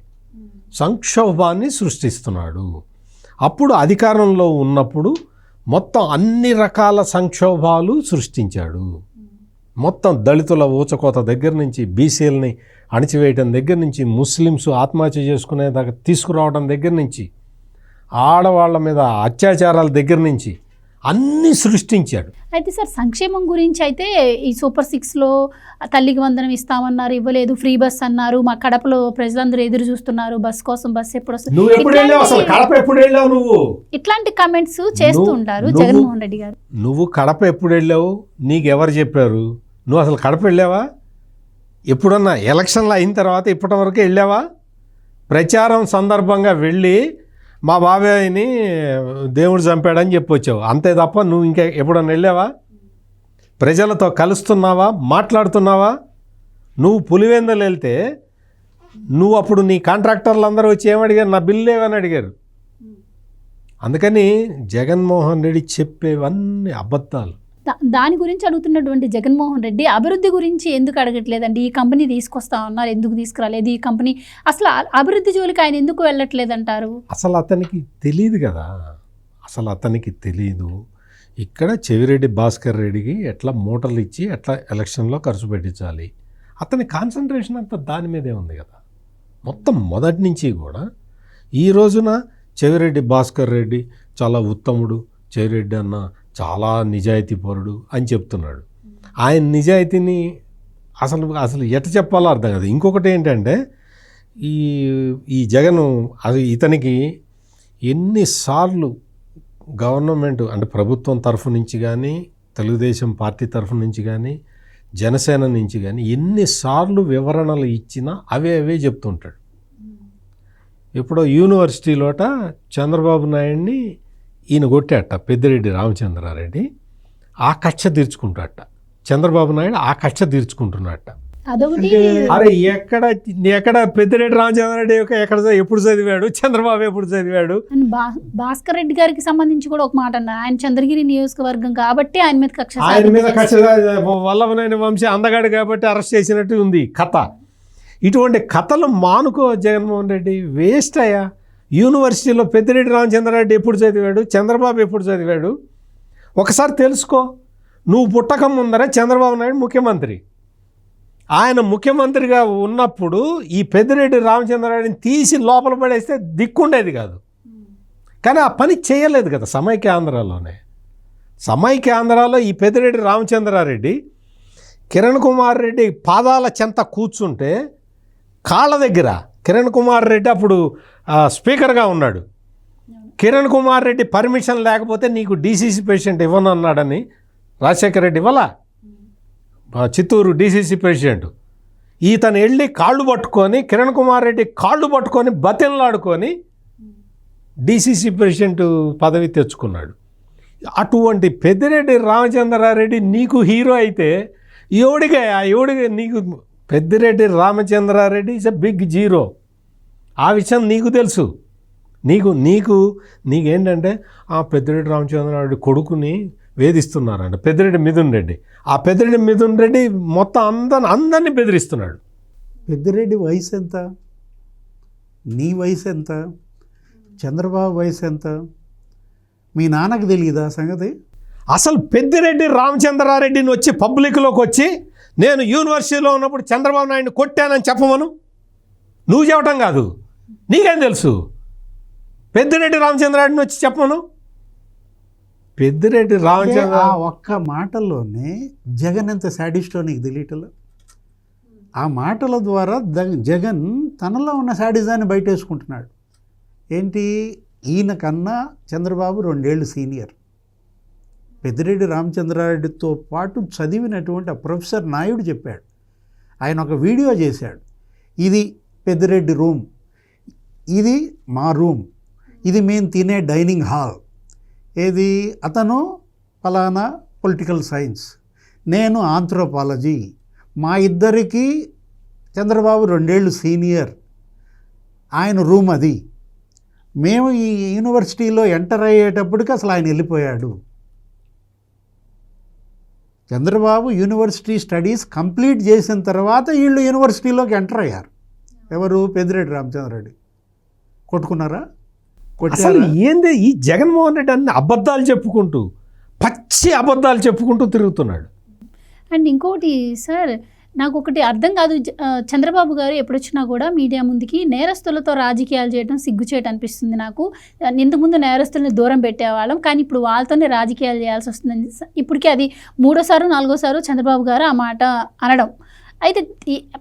సంక్షోభాన్ని సృష్టిస్తున్నాడు. అప్పుడు అధికారంలో ఉన్నప్పుడు మొత్తం అన్ని రకాల సంక్షోభాలు సృష్టించాడు. మొత్తం దళితుల ఊచకోత దగ్గర నుంచి, బీసీలని అణిచివేయటం దగ్గర నుంచి, ముస్లిమ్స్ ఆత్మహత్య చేసుకునేదాకా తీసుకురావడం దగ్గర నుంచి, ఆడవాళ్ళ మీద అత్యాచారాల దగ్గర నుంచి అన్నీ సృష్టించాడు. అయితే సార్ సంక్షేమం గురించి అయితే ఈ సూపర్ 6లో తల్లికి వందనం ఇస్తామన్నారు, ఇవ్వలేదు. ఫ్రీ బస్ అన్నారు. మా కడపలో ప్రజలందరూ ఎదురు చూస్తున్నారు బస్ కోసం, బస్ ఎప్పుడు వస్తుంది. నువ్వు ఎప్పుడు వెళ్ళావు అసలు? కడప ఎప్పుడు వెళ్ళావు నువ్వు? ఇట్లాంటి కామెంట్స్ చేస్తూ ఉంటారు జగన్మోహన్ రెడ్డి గారు. నువ్వు కడప ఎప్పుడు వెళ్ళావు? నీకు ఎవరు చెప్పారు? నువ్వు అసలు కడప వెళ్ళావా? ఎప్పుడన్నా ఎలక్షన్లు అయిన తర్వాత ఇప్పటి వరకు వెళ్ళావా? ప్రచారం సందర్భంగా వెళ్ళి మా బాబాయ్ని దేవుడు చంపాడని చెప్పొచ్చావు అంతే తప్ప నువ్వు ఇంకా ఎప్పుడన్నా వెళ్ళావా? ప్రజలతో కలుస్తున్నావా? మాట్లాడుతున్నావా? నువ్వు పులివెందులు వెళ్తే నువ్వు అప్పుడు నీ కాంట్రాక్టర్లు అందరూ వచ్చి ఏమడిగారు? నా బిల్లు ఏమని అడిగారు. అందుకని జగన్మోహన్ రెడ్డి చెప్పేవన్నీ అబద్ధాలు. దాని గురించి అడుగుతున్నటువంటి జగన్మోహన్ రెడ్డి అభివృద్ధి గురించి ఎందుకు అడగట్లేదండి? ఈ కంపెనీ తీసుకొస్తా ఉన్నారు, ఎందుకు తీసుకురాలేదు? ఈ కంపెనీ అసలు అభివృద్ధి జోలికి ఆయన ఎందుకు వెళ్ళట్లేదంటారు? అసలు అతనికి తెలియదు కదా, అసలు అతనికి తెలియదు. ఇక్కడ చెవిరెడ్డి భాస్కర్ రెడ్డికి ఎట్లా మూటలు ఇచ్చి ఎట్లా ఎలక్షన్లో ఖర్చు పెట్టించాలి, అతని కాన్సన్ట్రేషన్ అంతా దాని మీదే ఉంది కదా మొత్తం మొదటి నుంచి కూడా. ఈ రోజున చెవిరెడ్డి భాస్కర్ రెడ్డి చాలా ఉత్తముడు, చెవిరెడ్డి అన్న చాలా నిజాయితీపరుడు అని చెప్తున్నాడు. ఆయన నిజాయితీని అసలు ఎట్ట చెప్పాలో అర్థం కాదు. ఇంకొకటి ఏంటంటే ఈ జగన్ ఇతనికి ఎన్నిసార్లు గవర్నమెంట్ అంటే ప్రభుత్వం తరఫు నుంచి కానీ, తెలుగుదేశం పార్టీ తరఫు నుంచి కానీ, జనసేన నుంచి కానీ ఎన్నిసార్లు వివరణలు ఇచ్చినా అవే చెప్తుంటాడు. ఇప్పుడు యూనివర్సిటీలోట చంద్రబాబు నాయుడిని ఈయన కొట్టాట పెద్దిరెడ్డి రామచంద్రారెడ్డి, ఆ కక్ష తీర్చుకుంటాట. చంద్రబాబు నాయుడు ఆ కక్ష తీర్చుకుంటున్నట్ట. అదొకటి. అరే ఎక్కడ పెద్దిరెడ్డి రామచంద్రారెడ్డి ఎక్కడ ఎప్పుడు చదివాడు, చంద్రబాబు ఎప్పుడు చదివాడు? భాస్కర్ రెడ్డి గారికి సంబంధించి కూడా ఒక మాట అన్నారు. ఆయన చంద్రగిరి నియోజకవర్గం కాబట్టి ఆయన మీద కక్ష, వల్లభనేని వంశీ అందగాడు కాబట్టి అరెస్ట్ చేసినట్టు ఉంది కథ. ఇటువంటి కథలు మానుకో జగన్మోహన్ రెడ్డి, వేస్ట్ అయ్యా. యూనివర్సిటీలో పెద్దిరెడ్డి రామచంద్రారెడ్డి ఎప్పుడు చదివాడు, చంద్రబాబు ఎప్పుడు చదివాడు ఒకసారి తెలుసుకో. నువ్వు పుట్టక ముందరే చంద్రబాబు నాయుడు ముఖ్యమంత్రి. ఆయన ముఖ్యమంత్రిగా ఉన్నప్పుడు ఈ పెద్దిరెడ్డి రామచంద్రారెడ్డిని తీసి లోపల పడేస్తే దిక్కుండేది కాదు. కానీ ఆ పని చేయలేదు కదా సమైక్యాంధ్రలోనే. సమైక్యాంధ్రలో ఈ పెద్దిరెడ్డి రామచంద్రారెడ్డి కిరణ్ కుమార్ రెడ్డి పాదాల చెంత కూర్చుంటే కాళ్ళ దగ్గర కిరణ్ కుమార్ రెడ్డి అప్పుడు స్పీకర్గా ఉన్నాడు. కిరణ్ కుమార్ రెడ్డి పర్మిషన్ లేకపోతే నీకు డీసీసీ ప్రెసిడెంట్ ఇవ్వను అన్నాడని రాజశేఖర రెడ్డి ఇవ్వాల, చిత్తూరు డీసీసీ ప్రెసిడెంట్. ఈతను వెళ్ళి కాళ్ళు పట్టుకొని కిరణ్ కుమార్ రెడ్డి కాళ్ళు పట్టుకొని బతిన్లాడుకొని డీసీసీ ప్రెసిడెంట్ పదవి తెచ్చుకున్నాడు. అటువంటి పెద్దిరెడ్డి రామచంద్రారెడ్డి నీకు హీరో అయితే ఎవడిగా నీకు Peddireddy Ramachandra Reddy is a big zero. ఆ విషయం నీకు తెలుసు. నీకేంటంటే ఆ పెద్దిరెడ్డి రామచంద్రారెడ్డి కొడుకుని వేధిస్తున్నారంట పెద్దిరెడ్డి మిథున్ రెడ్డి. ఆ పెద్దిరెడ్డి మిథున్ రెడ్డి మొత్తం అందరినీ బెదిరిస్తున్నాడు. పెద్దిరెడ్డి వయసు ఎంత? నీ వయసు ఎంత? చంద్రబాబు వయసు ఎంత? మీ నాన్నకు తెలియదా సంగతి? అసలు పెద్దిరెడ్డి రామచంద్రారెడ్డిని వచ్చి పబ్లిక్లోకి వచ్చి నేను యూనివర్సిటీలో ఉన్నప్పుడు చంద్రబాబు నాయుడిని కొట్టానని చెప్పమను. నువ్వు చెప్పటం కాదు, నీకేం తెలుసు? పెద్దిరెడ్డి రామచంద్రారెడ్డిని వచ్చి చెప్పమను. పెద్దిరెడ్డి రామచంద్ర ఒక్క మాటల్లోనే జగన్ ఎంత శాడిస్టో నీకు తెలియటంలో. ఆ మాటల ద్వారా జగన్ తనలో ఉన్న శాడిజాన్ని బయటేసుకుంటున్నాడు. ఏంటి? ఈయన కన్నా చంద్రబాబు 2 ఏళ్ళు సీనియర్. పెద్దిరెడ్డి రామచంద్రారెడ్డితో పాటు చదివినటువంటి ఆ ప్రొఫెసర్ నాయుడు చెప్పాడు. ఆయన ఒక వీడియో చేశాడు. ఇది పెద్దిరెడ్డి రూమ్, ఇది మా రూమ్, ఇది మేము తినే డైనింగ్ హాల్. ఏది? అతను ఫలానా పొలిటికల్ సైన్స్, నేను ఆంథ్రోపాలజీ. మా ఇద్దరికి చంద్రబాబు 2 ఏళ్ళు సీనియర్. ఆయన రూమ్ అది. మేము ఈ యూనివర్సిటీలో ఎంటర్ అయ్యేటప్పటికి అసలు ఆయన వెళ్ళిపోయాడు. చంద్రబాబు యూనివర్సిటీ స్టడీస్ కంప్లీట్ చేసిన తర్వాత వీళ్ళు యూనివర్సిటీలోకి ఎంటర్ అయ్యారు. ఎవరు? పెద్దిరెడ్డి రామచంద్రారెడ్డి. కొట్టుకున్నారా? అసలు ఏంది ఈ జగన్మోహన్ రెడ్డి అన్ని అబద్ధాలు చెప్పుకుంటూ, పచ్చి అబద్ధాలు చెప్పుకుంటూ తిరుగుతున్నాడు. అండ్ ఇంకోటి సార్, నాకు ఒకటి అర్థం కాదు, చంద్రబాబు గారు ఎప్పుడొచ్చినా కూడా మీడియా ముందుకి నేరస్తులతో రాజకీయాలు చేయడం సిగ్గుచేటు అనిపిస్తుంది నాకు. ఇంతకుముందు నేరస్తుల్ని దూరం పెట్టేవాళ్ళం, కానీ ఇప్పుడు వాళ్ళతోనే రాజకీయాలు చేయాల్సి వస్తుందని ఇప్పటికీ అది 3వ సారి 4వ సారి చంద్రబాబు గారు ఆ మాట అనడం. అయితే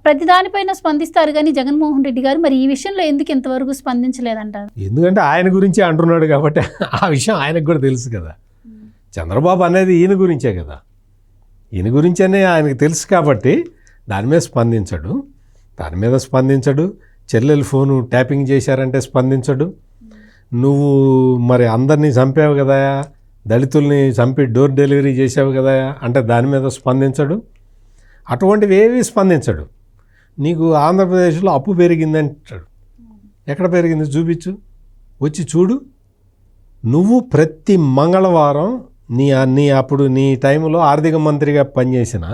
ప్రతి దానిపైన స్పందిస్తారు కానీ జగన్మోహన్ రెడ్డి గారు మరి ఈ విషయంలో ఎందుకు ఇంతవరకు స్పందించలేదంటారు? ఎందుకంటే ఆయన గురించి అంటున్నాడు కాబట్టి ఆ విషయం ఆయనకు కూడా తెలుసు కదా. చంద్రబాబు అనేది ఈయన గురించే కదా, ఈయన గురించనే ఆయనకు తెలుసు కాబట్టి దాని మీద స్పందించడు. చెల్లెలు ఫోను ట్యాపింగ్ చేశారంటే స్పందించడు. నువ్వు మరి అందరినీ చంపావు కదా, దళితుల్ని చంపి డోర్ డెలివరీ చేసావు కదా అంటే దాని మీద స్పందించడు. అటువంటివి ఏవి స్పందించడు. నీకు ఆంధ్రప్రదేశ్లో అప్పు పెరిగిందంటాడు. ఎక్కడ పెరిగింది చూపించు, వచ్చి చూడు. నువ్వు ప్రతి మంగళవారం అప్పుడు నీ టైంలో ఆర్థిక మంత్రిగా పనిచేసిన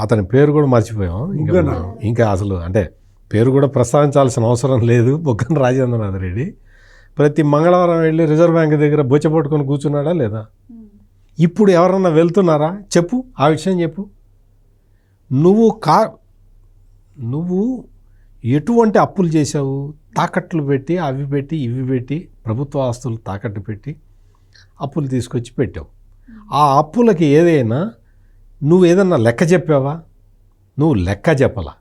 అతని పేరు కూడా మర్చిపోయాం. ఇంకా అసలు అంటే పేరు కూడా ప్రస్తావించాల్సిన అవసరం లేదు. బొగ్గన రాజేంద్రనాథ్ రెడ్డి ప్రతి మంగళవారం వెళ్ళి రిజర్వ్ బ్యాంక్ దగ్గర బొచ్చ పట్టుకొని కూర్చున్నాడా లేదా? ఇప్పుడు ఎవరన్నా వెళ్తున్నారా? చెప్పు, ఆ విషయం చెప్పు. నువ్వు ఎటువంటి అప్పులు చేశావు? తాకట్లు పెట్టి, అవి పెట్టి, ఇవి పెట్టి, ప్రభుత్వ ఆస్తులు తాకట్టు పెట్టి అప్పులు తీసుకొచ్చి పెట్టావు. ఆ అప్పులకి నువ్వు ఏదన్నా లెక్క చెప్పావా? నువ్వు లెక్క చెప్పలా.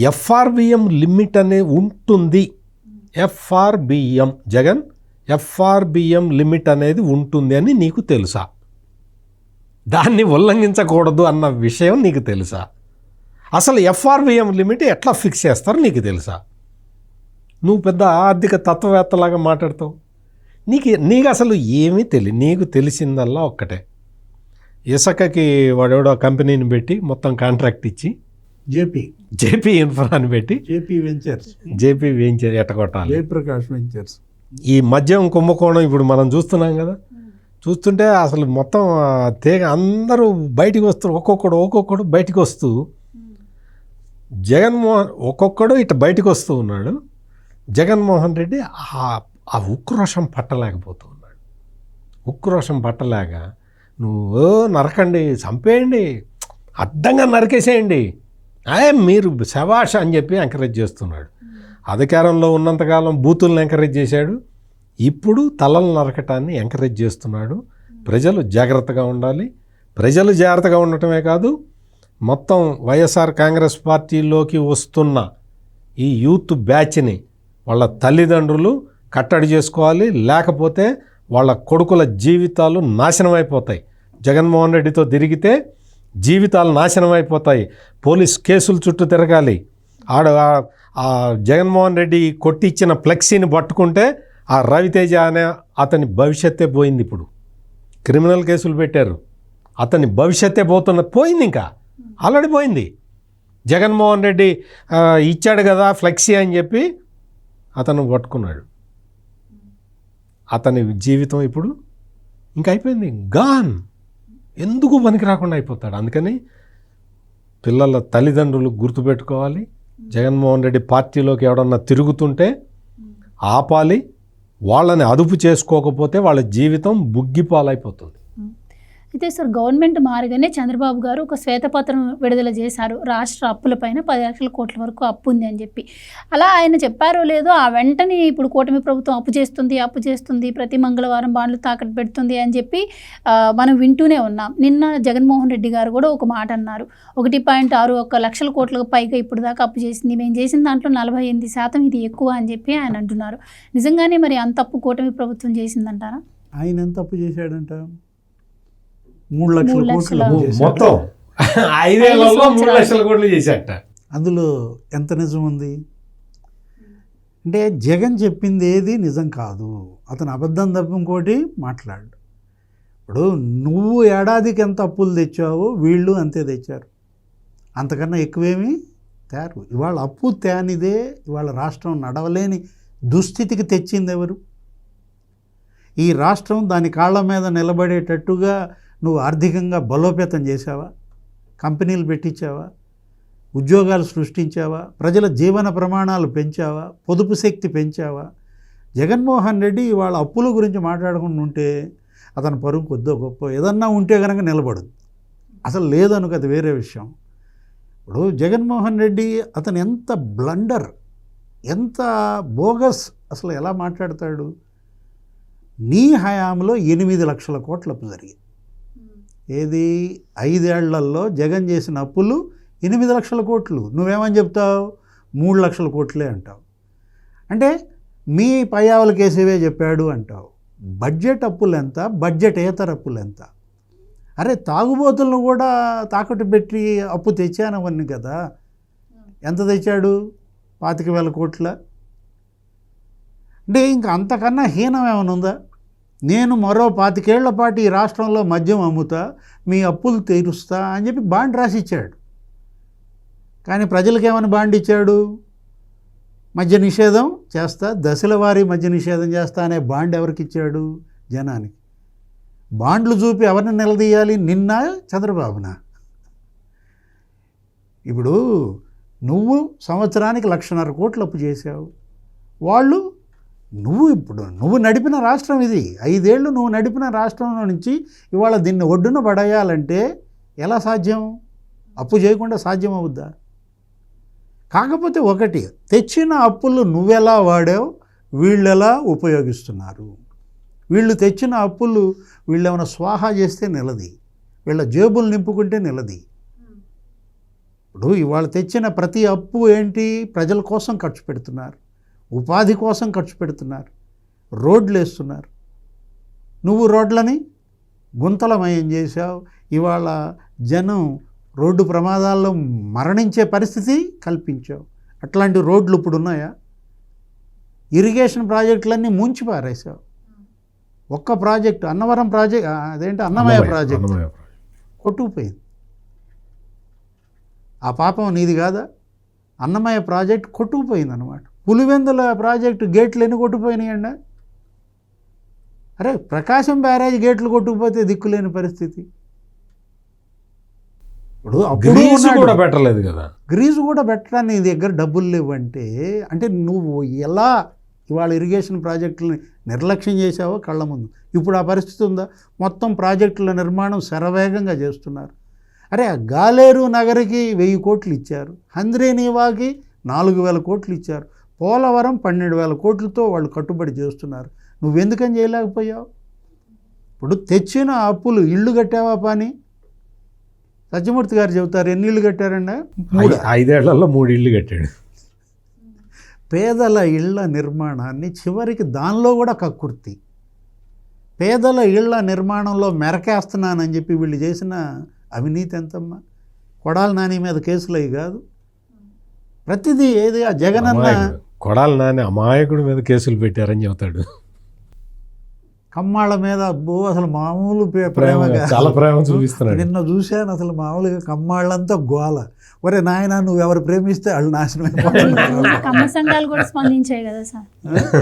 ఎఫ్ఆర్బిఎం లిమిట్ అనే ఉంటుంది. ఎఫ్ఆర్బిఎం లిమిట్ అనేది ఉంటుంది అని నీకు తెలుసా? దాన్ని ఉల్లంఘించకూడదు అన్న విషయం నీకు తెలుసా? అసలు ఎఫ్ఆర్బిఎం లిమిట్ ఎట్లా ఫిక్స్ చేస్తారో నీకు తెలుసా? నువ్వు పెద్ద ఆర్థిక తత్వవేత్తలాగా మాట్లాడతావు. నీకు అసలు ఏమీ తెలియదు. నీకు తెలిసిందల్లా ఒక్కటే, ఇసుకకి వాడెవడో కంపెనీని పెట్టి మొత్తం కాంట్రాక్ట్ ఇచ్చి జేపీ ఇన్ఫ్రా అని పెట్టి జేపీ వెంచర్ ఎట్టగొట్టాలి, జయప్రకాష్ వెంచర్స్. ఈ మద్యం కుంభకోణం ఇప్పుడు మనం చూస్తున్నాం కదా. చూస్తుంటే అసలు మొత్తం తేగ అందరూ బయటికి వస్తారు. ఒక్కొక్కడు బయటికి వస్తూ ఒక్కొక్కడు ఇట్లా బయటికి వస్తూ ఉన్నాడు. జగన్మోహన్ రెడ్డి ఆ ఉక్రోషం పట్టలేకపోతూ ఉన్నాడు. ఉక్రోషం పట్టలేక నువ్వు నరకండి, చంపేయండి, అడ్డంగా నరికేసేయండి, మీరు శభాష్ అని చెప్పి ఎంకరేజ్ చేస్తున్నాడు. అధికారంలో ఉన్నంతకాలం బూతులను ఎంకరేజ్ చేశాడు. ఇప్పుడు తలలు నరకటాన్ని ఎంకరేజ్ చేస్తున్నాడు. ప్రజలు జాగ్రత్తగా ఉండాలి. ప్రజలు జాగ్రత్తగా ఉండటమే కాదు, మొత్తం వైఎస్ఆర్ కాంగ్రెస్ పార్టీలోకి వస్తున్న ఈ యూత్ బ్యాచ్ని వాళ్ళ తల్లిదండ్రులు కట్టడి చేసుకోవాలి. లేకపోతే వాళ్ళ కొడుకుల జీవితాలు నాశనం అయిపోతాయి. జగన్మోహన్ రెడ్డితో తిరిగితే జీవితాలు నాశనం అయిపోతాయి. పోలీస్ కేసుల చుట్టూ తిరగాలి. ఆ జగన్మోహన్ రెడ్డి కొట్టిచ్చిన ఫ్లెక్సీని పట్టుకుంటే ఆ రవితేజ అనే అతని భవిష్యత్తే పోయింది. ఇప్పుడు క్రిమినల్ కేసులు పెట్టారు. అతని భవిష్యత్తే పోయింది, ఇంకా ఆల్రెడీ పోయింది. జగన్మోహన్ రెడ్డి ఇచ్చాడు కదా ఫ్లెక్సీ అని చెప్పి అతను పట్టుకున్నాడు. అతని జీవితం ఇప్పుడు ఇంకా అయిపోయింది, గాన్. ఎందుకు పనికి రాకుండా అయిపోతాడు. అందుకని పిల్లల తల్లిదండ్రులు గుర్తుపెట్టుకోవాలి. జగన్మోహన్ రెడ్డి పార్టీలోకి ఎవడన్నా తిరుగుతుంటే ఆపాలి. వాళ్ళని అదుపు చేసుకోకపోతే వాళ్ళ జీవితం బుగ్గిపాలైపోతుంది. అయితే సార్, గవర్నమెంట్ మారగానే చంద్రబాబు గారు ఒక శ్వేతపత్రం విడుదల చేశారు. రాష్ట్ర అప్పులపైన 10 లక్షల కోట్ల వరకు అప్పు ఉంది అని చెప్పి. అలా ఆయన చెప్పారో లేదో ఆ వెంటనే ఇప్పుడు కూటమి ప్రభుత్వం అప్పు చేస్తుంది, ప్రతి మంగళవారం బాండ్లు తాకట్టు పెడుతుంది అని చెప్పి మనం వింటూనే ఉన్నాం. నిన్న జగన్మోహన్ రెడ్డి గారు కూడా ఒక మాట అన్నారు. 1.61 లక్షల కోట్లకు పైగా ఇప్పుడు దాకా అప్పు చేసింది, మేము చేసిన దాంట్లో 48% ఇది ఎక్కువ అని చెప్పి ఆయన అంటున్నారు. నిజంగానే మరి అంత అప్పు కూటమి ప్రభుత్వం చేసిందంటారా? ఆయన ఎంత అప్పు చేశాడంట? 3 లక్షల కోట్లు మొత్తం 5 ఏళ్లలో 3 లక్షల కోట్లు చేశాట. అందులో ఎంత నిజం ఉంది అంటే జగన్ చెప్పింది ఏది నిజం కాదు. అతను అబద్ధం తప్ప ఇంకోటి మాట్లాడు. ఇప్పుడు నువ్వు ఏడాదికి ఎంత అప్పులు తెచ్చావో వీళ్ళు అంతే తెచ్చారు, అంతకన్నా ఎక్కువేమీ తేరు. ఇవాళ అప్పు తేనిదే ఇవాళ రాష్ట్రం నడవలేని దుస్థితికి తెచ్చింది ఎవరు? ఈ రాష్ట్రం దాని కాళ్ళ మీద నిలబడేటట్టుగా నువ్వు ఆర్థికంగా బలోపేతం చేసావా? కంపెనీలు పెట్టించావా? ఉద్యోగాలు సృష్టించావా? ప్రజల జీవన ప్రమాణాలు పెంచావా? పొదుపు శక్తి పెంచావా? జగన్మోహన్ రెడ్డి ఇవాళ అప్పుల గురించి మాట్లాడుకుంటూ ఉంటే అతని పరువు కొద్దో గొప్ప ఏదన్నా ఉంటే కనుక నిలబడదు. అసలు లేదనుక అది వేరే విషయం. ఇప్పుడు జగన్మోహన్ రెడ్డి అతను ఎంత బ్లండర్, ఎంత బోగస్, అసలు ఎలా మాట్లాడతాడు. నీ హయాంలో 8 లక్షల కోట్ల అప్పు జరిగింది. ఏది 5 ఏళ్లలో జగన్ చేసిన అప్పులు 8 లక్షల కోట్లు. నువ్వేమని చెప్తావు? 3 లక్షల కోట్లే అంటావు. అంటే మీ పయ్యావుల కేసీవే చెప్పాడు అంటావు. బడ్జెట్ అప్పులు ఎంత, బడ్జెట్ ఏతర అప్పులు ఎంత? అరే తాగుబోతులను కూడా తాకట్టు పెట్టి అప్పు తెచ్చానవన్నీ కదా. ఎంత తెచ్చాడు? 25,000 కోట్ల. అంటే ఇంకా అంతకన్నా హీనం ఏమైనా ఉందా? నేను మరో 25 ఏళ్ల పాటు ఈ రాష్ట్రంలో మద్యం అమ్ముతా, మీ అప్పులు తీరుస్తా అని చెప్పి బాండ్ రాసిచ్చాడు. కానీ ప్రజలకేమని బాండ్ ఇచ్చాడు? మద్య నిషేధం చేస్తా, దశల వారీ మద్య నిషేధం చేస్తా అనే బాండ్ ఎవరికి ఇచ్చాడు? జనానికి. బాండ్లు చూపి ఎవరిని నిలదీయాలి? నిన్న చంద్రబాబునా? ఇప్పుడు నువ్వు సంవత్సరానికి 1,50,000 కోట్లు అప్పు చేశావు. వాళ్ళు నువ్వు నడిపిన రాష్ట్రం ఇది. 5 ఏళ్ళు నువ్వు నడిపిన రాష్ట్రంలో నుంచి ఇవాళ దీన్ని ఒడ్డున పడేయాలంటే ఎలా సాధ్యం? అప్పు చేయకుండా సాధ్యం అవుద్దా? కాకపోతే ఒకటి, తెచ్చిన అప్పులు నువ్వెలా వాడావు, వీళ్ళెలా ఉపయోగిస్తున్నారు. వీళ్ళు తెచ్చిన అప్పులు వీళ్ళు ఏమైనా స్వాహా చేస్తే నిలది, వీళ్ళ జేబులు నింపుకుంటే నిలది. ఇప్పుడు ఇవాళ తెచ్చిన ప్రతి అప్పు ఏంటి? ప్రజల కోసం ఖర్చు పెడుతున్నారు, ఉపాధి కోసం ఖర్చు పెడుతున్నారు, రోడ్లు వేస్తున్నారు. నువ్వు రోడ్లని గుంతలమయం చేశావు. ఇవాళ జనం రోడ్డు ప్రమాదాల్లో మరణించే పరిస్థితి కల్పించావు. అట్లాంటి రోడ్లు ఇప్పుడు ఉన్నాయా? ఇరిగేషన్ ప్రాజెక్టులన్నీ ముంచి పారేశావు. ఒక్క ప్రాజెక్టు అన్నవరం ప్రాజెక్ట్, అదేంటి అన్నమయ్య ప్రాజెక్ట్ కొట్టుకుపోయింది. ఆ పాపం నీది కాదా? అన్నమయ్య ప్రాజెక్ట్ కొట్టుకుపోయింది అన్నమాట. పులివెందుల ప్రాజెక్టు గేట్లు ఎన్ని కొట్టుకుపోయినాయండి? అరే ప్రకాశం బ్యారేజ్ గేట్లు కొట్టుకుపోతే దిక్కులేని పరిస్థితి. ఇప్పుడు గ్రీజు కూడా పెట్టలేదు కదా. గ్రీజు కూడా పెట్టడానికి నీ దగ్గర డబ్బులు లేవంటే, అంటే నువ్వు ఎలా ఇవాళ ఇరిగేషన్ ప్రాజెక్టులని నిర్లక్ష్యం చేసావో కళ్ళ ముందు. ఇప్పుడు ఆ పరిస్థితి ఉందా? మొత్తం ప్రాజెక్టుల నిర్మాణం శరవేగంగా చేస్తున్నారు. అరే గాలేరు నగరికి 1000 కోట్లు ఇచ్చారు, హంద్రేనీవాకి 4,000 కోట్లు ఇచ్చారు, పోలవరం 12,000 కోట్లతో వాళ్ళు కట్టుబడి చేస్తున్నారు. నువ్వెందుకని చేయలేకపోయావు? ఇప్పుడు తెచ్చిన అప్పులు ఇళ్ళు కట్టావా? పని సత్యమూర్తి గారు చెబుతారు, ఎన్ని ఇళ్ళు కట్టారండి? 5 ఏళ్లలో 3 ఇళ్ళు కట్టాడు. పేదల ఇళ్ల నిర్మాణాన్ని చివరికి దానిలో కూడా కక్కుర్తి. పేదల ఇళ్ల నిర్మాణంలో మెరకేస్తున్నానని చెప్పి వీళ్ళు చేసిన అవినీతి ఎంతమ్మా? కొడాలి నాని మీద కేసులు అవి కాదు, ప్రతిదీ ఏది ఆ జగనన్న కొడాలి నాని అమాయకుడి మీద కేసులు పెట్టారని చెబుతాడు. కమ్మాళ్ళ మీద అబ్బో అసలు మామూలు ప్రేమగా చాలా ప్రేమ చూపిస్తున్నాడు. నిన్న చూశాను, అసలు మామూలుగా కమ్మాళ్ళంతా గోల. ఒరే నాయన నువ్వు ఎవరు ప్రేమిస్తే వాళ్ళు నాశనం అయిపోతున్నారు. కమ్మ సంఘాలు కూడా స్పందించాయి కదా సార్,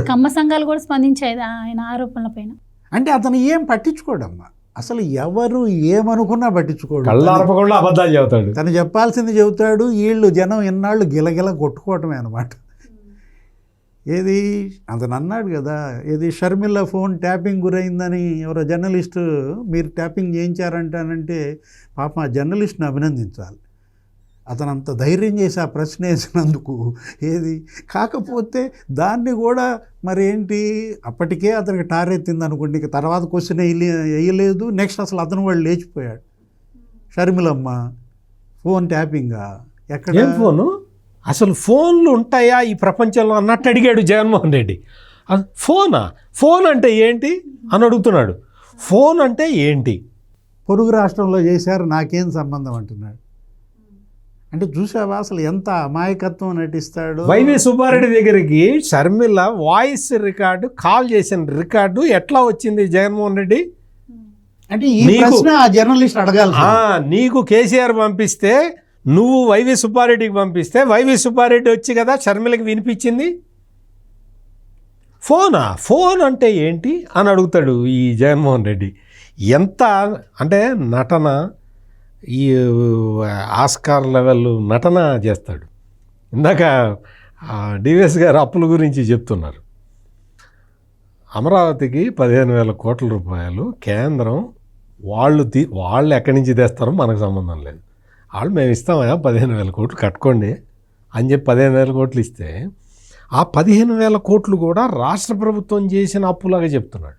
కమ్మ సంఘాలు కూడా స్పందించాయి ఆయన ఆరోపణల పైన. అంటే అతను ఏం పట్టించుకోడమ్మా, అసలు ఎవరు ఏమనుకున్నా పట్టించుకోడు. కళ్ళారపకుండా అబద్ధాలు చెబుతాడు. తను చెప్పాల్సింది చెబుతాడు. వీళ్ళు జనం ఎన్నాళ్ళు గిలగిల కొట్టుకోవటమే అనమాట. ఏది అతను అన్నాడు కదా, ఏది షర్మిల ఫోన్ ట్యాపింగ్ గురైందని ఎవరో జర్నలిస్టు మీరు ట్యాపింగ్ చేయించారంటానంటే పాపం ఆ జర్నలిస్ట్ని అభినందించాలి. అతను అంత ధైర్యం చేసి ఆ ప్రశ్న వేసినందుకు. ఏది కాకపోతే దాన్ని కూడా మరి ఏంటి, అప్పటికే అతనికి టారెత్తింది అనుకోండి, ఇక తర్వాత క్వశ్చన్ వేయలేదు. నెక్స్ట్ అసలు అతను వాళ్ళు లేచిపోయాడు. షర్మిలమ్మ ఫోన్ ట్యాపింగా? ఎక్కడ ఫోను? అసలు ఫోన్లు ఉంటాయా ఈ ప్రపంచంలో అన్నట్టు అడిగాడు జగన్మోహన్ రెడ్డి. ఫోనా? ఫోన్ అంటే ఏంటి అని అడుగుతున్నాడు. ఫోన్ అంటే ఏంటి? పొరుగు రాష్ట్రంలో చేశారు, నాకేం సంబంధం అంటున్నాడు. అంటే చూసావా అసలు ఎంత అమాయకత్వం నటిస్తాడు. వైవి సుబ్బారెడ్డి దగ్గరికి షర్మిల వాయిస్ రికార్డు, కాల్ చేసిన రికార్డు ఎట్లా వచ్చింది జగన్మోహన్ రెడ్డి? అంటే ఈ ప్రశ్న ఆ జర్నలిస్ట్ అడగాలి. నీకు కేసీఆర్ పంపిస్తే, నువ్వు వైవి సుబ్బారెడ్డికి పంపిస్తే వైవి సుబ్బారెడ్డి వచ్చి కదా షర్మిలకి వినిపించింది. ఫోనా? ఫోన్ అంటే ఏంటి అని అడుగుతాడు ఈ జగన్మోహన్ రెడ్డి. ఎంత అంటే నటన, ఈ ఆస్కార్ లెవెల్ నటన చేస్తాడు. ఇందాక డివిఎస్ గారు అప్పుల గురించి చెప్తున్నారు. అమరావతికి 15,000 కోట్ల రూపాయలు కేంద్రం వాళ్ళు ఎక్కడి నుంచి తెస్తారో మనకు సంబంధం లేదు. వాళ్ళు మేము ఇస్తామయ్యా 15,000 కోట్లు కట్టుకోండి అని చెప్పి 15,000 కోట్లు ఇస్తే ఆ 15,000 కోట్లు కూడా రాష్ట్ర ప్రభుత్వం చేసిన అప్పులాగా చెప్తున్నాడు.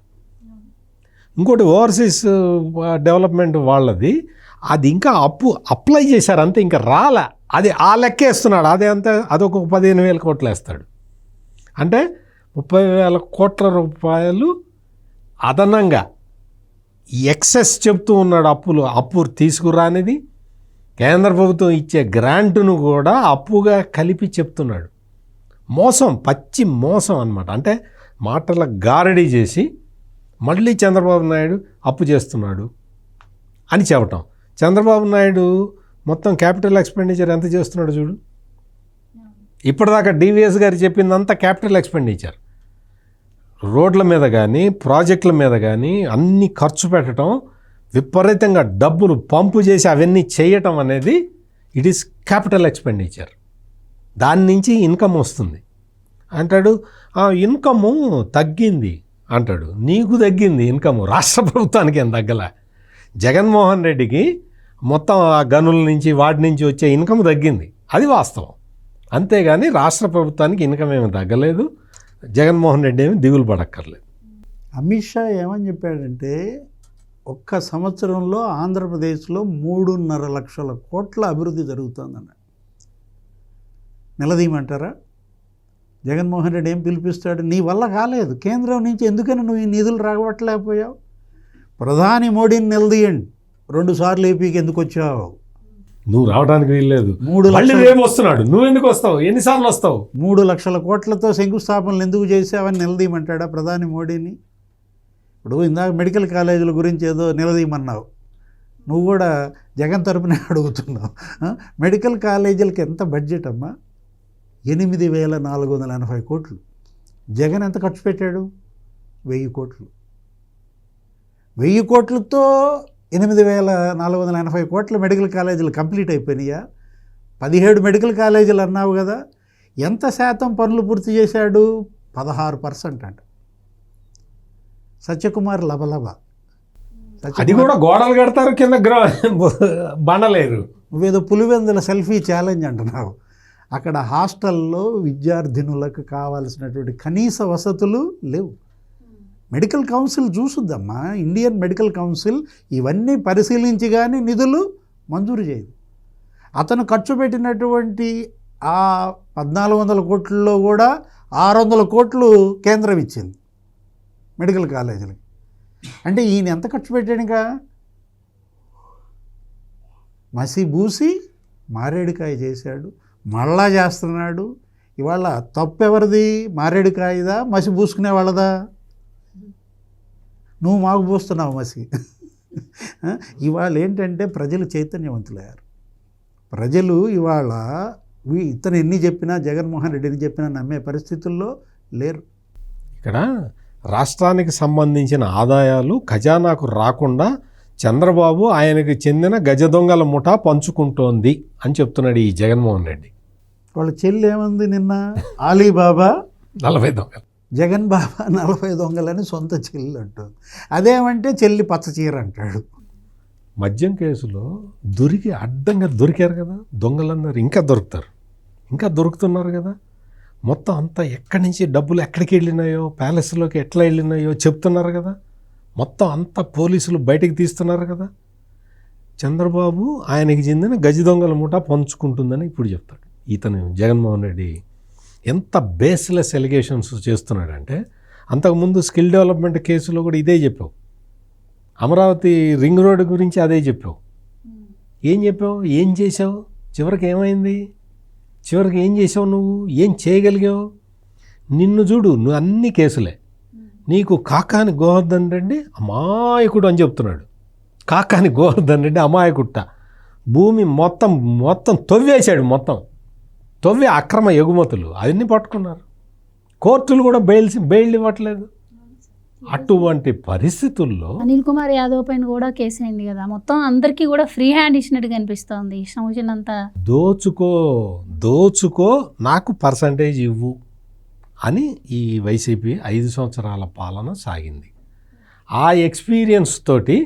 ఇంకోటి ఓవర్సీస్ డెవలప్మెంట్ వాళ్ళది, అది ఇంకా అప్లై చేశారు అంతే, ఇంకా రాలే, అది ఆ లెక్క వేస్తున్నాడు. అదే అంతే, అదొక 15,000 కోట్లు వేస్తాడు. అంటే 30,000 కోట్ల రూపాయలు అదనంగా ఎక్సెస్ చెప్తూ ఉన్నాడు. అప్పు తీసుకురానిది కేంద్ర ప్రభుత్వం ఇచ్చే గ్రాంటును కూడా అప్పుగా కలిపి చెప్తున్నాడు. మోసం, పచ్చి మోసం అన్నమాట. అంటే మాటల గారడీ చేసి మళ్ళీ చంద్రబాబు నాయుడు అప్పు చేస్తున్నాడు అని చెప్పటం. చంద్రబాబు నాయుడు మొత్తం క్యాపిటల్ ఎక్స్పెండిచర్ ఎంత చేస్తున్నాడు చూడు. ఇప్పటిదాకా డివిఎస్ గారు చెప్పిందంతా క్యాపిటల్ ఎక్స్పెండిచర్, రోడ్ల మీద కానీ ప్రాజెక్టుల మీద కానీ అన్ని ఖర్చు పెట్టడం, విపరీతంగా డబ్బులు పంపు చేసి అవన్నీ చేయటం అనేది ఇట్ ఈస్ క్యాపిటల్ ఎక్స్పెండిచర్. దాని నుంచి ఇన్కమ్ వస్తుంది అంటాడు. ఇన్కము తగ్గింది అంటాడు. నీకు తగ్గింది ఇన్కము, రాష్ట్ర ప్రభుత్వానికి ఏం తగ్గలే. జగన్మోహన్ రెడ్డికి మొత్తం ఆ గనుల నుంచి వాటి నుంచి వచ్చే ఇన్కమ్ తగ్గింది, అది వాస్తవం. అంతేగాని రాష్ట్ర ప్రభుత్వానికి ఇన్కమ్ ఏమి తగ్గలేదు. జగన్మోహన్ రెడ్డి ఏమి దిగులు పడక్కర్లేదు. అమిత్ షా ఏమని చెప్పాడంటే, ఒక్క సంవత్సరంలో ఆంధ్రప్రదేశ్లో 3.5 లక్షల కోట్ల అభివృద్ధి జరుగుతుందన్నాడు. నిలదీయమంటారా? జగన్మోహన్ రెడ్డి ఏం పిలిపిస్తాడు? నీ వల్ల కాలేదు, కేంద్రం నుంచి ఎందుకని నువ్వు ఈ నిధులు రాగొట్టలేకపోయావు? ప్రధాని మోడీని నిలదీయండి, 2 సార్లు ఏపీకి ఎందుకు వచ్చావు? నువ్వు రావడానికి వీల్లేదు, 3 లక్షలు రేపు వస్తున్నాడు, నువ్వు ఎందుకు వస్తావు, ఎన్నిసార్లు వస్తావు? 3 లక్షల కోట్లతో శంకుస్థాపనలు ఎందుకు చేసావని నిలదీయమంటాడా ప్రధాని మోడీని? ఇప్పుడు ఇందాక మెడికల్ కాలేజీల గురించి ఏదో నిలదీయమన్నావు, నువ్వు కూడా జగన్ తరపునే అడుగుతున్నావు. మెడికల్ కాలేజీలకి ఎంత బడ్జెట్ అమ్మా? 8,480 కోట్లు. జగన్ ఎంత ఖర్చు పెట్టాడు? 1,000 కోట్లు. 1,000 కోట్లతో 8,480 కోట్ల మెడికల్ కాలేజీలు కంప్లీట్ అయిపోయినాయా? 17 మెడికల్ కాలేజీలు అన్నావు కదా, ఎంత శాతం పనులు పూర్తి చేశాడు? 16% అంట. సత్యకుమార్ లబలబ, అది కూడా గోడలు కడతారు, కింద బండలేరు. నువ్వేదో పులివెందుల సెల్ఫీ ఛాలెంజ్ అంటున్నావు. అక్కడ హాస్టల్లో విద్యార్థినులకు కావాల్సినటువంటి కనీస వసతులు లేవు. మెడికల్ కౌన్సిల్ చూసుద్దమ్మా, ఇండియన్ మెడికల్ కౌన్సిల్ ఇవన్నీ పరిశీలించి కానీ నిధులు మంజూరు చేయదు. అతను ఖర్చు పెట్టినటువంటి ఆ 1,400 కోట్లలో కూడా 600 కోట్లు కేంద్రం ఇచ్చింది మెడికల్ కాలేజీలకి. అంటే ఈయన ఎంత ఖర్చు పెట్టాడుగా? మసి బూసి మారేడుకాయ చేశాడు, మళ్ళా చేస్తున్నాడు. ఇవాళ తప్పు ఎవరిది? మారేడుకాయదా, మసి పూసుకునే వాళ్ళదా? నువ్వు మాకు పూస్తున్నావు మసి. ఇవాళ ఏంటంటే ప్రజలు చైతన్యవంతులయ్యారు. ప్రజలు ఇవాళ ఇతను ఎన్ని చెప్పినా, జగన్మోహన్ రెడ్డి ఎన్ని చెప్పినా నమ్మే పరిస్థితుల్లో లేరు. ఇక్కడ రాష్ట్రానికి సంబంధించిన ఆదాయాలు ఖజానాకు రాకుండా చంద్రబాబు ఆయనకు చెందిన గజ దొంగల ముఠా పంచుకుంటోంది అని చెప్తున్నాడు ఈ జగన్మోహన్ రెడ్డి. వాళ్ళ చెల్లి ఏమంది నిన్న? ఆలీబాబా 40 దొంగలు, జగన్ బాబా 40 దొంగలని సొంత చెల్లి అంటుంది. అదేమంటే చెల్లి పచ్చ చీర అంటాడు. మద్యం కేసులో అడ్డంగా దొరికారు కదా దొంగలందరూ, ఇంకా దొరుకుతున్నారు కదా. మొత్తం అంతా ఎక్కడి నుంచి డబ్బులు ఎక్కడికి వెళ్ళినాయో, ప్యాలెస్లోకి ఎట్లా వెళ్ళినాయో చెప్తున్నారు కదా. మొత్తం అంతా పోలీసులు బయటికి తీస్తున్నారు కదా. చంద్రబాబు ఆయనకి చెందిన గజ దొంగల ముఠా పంచుకుంటుందని ఇప్పుడు చెప్తాడు. ఇతను జగన్మోహన్ రెడ్డి ఎంత బేస్లెస్ ఎలిగేషన్స్ చేస్తున్నాడంటే, అంతకుముందు స్కిల్ డెవలప్మెంట్ కేసులో కూడా ఇదే చెప్పావు. అమరావతి రింగ్ రోడ్డు గురించి అదే చెప్పావు. ఏం చెప్పావు? ఏం చేసావు? చివరికి ఏమైంది? చివరికి ఏం చేసావు? నువ్వు ఏం చేయగలిగావు? నిన్ను చూడు, నువ్వు అన్ని కేసులే. నీకు కాకాని గోవర్ధన్ రెడ్డి అమాయకుడు అని చెప్తున్నాడు. కాకాని గోవర్ధన్ రెడ్డి అమాయకుట్ట. భూమి మొత్తం తవ్వేశాడు. తవ్వే అక్రమ ఎగుమతులు అవన్నీ పట్టుకున్నారు. కోర్టులు కూడా బెయిల్ ఇవ్వట్లేదు. అటువంటి పరిస్థితుల్లో అనిల్ కుమార్ యాదవ్ పైన కూడా కేసు అయింది కదా. మొత్తం అందరికీ కూడా ఫ్రీ హ్యాండ్ ఇచ్చినట్టు కనిపిస్తోంది. ఇష్టం వచ్చినంత దోచుకో నాకు పర్సంటేజ్ ఇవ్వు అని ఈ వైసీపీ 5 సంవత్సరాల పాలన సాగింది. ఆ ఎక్స్పీరియన్స్ తోటి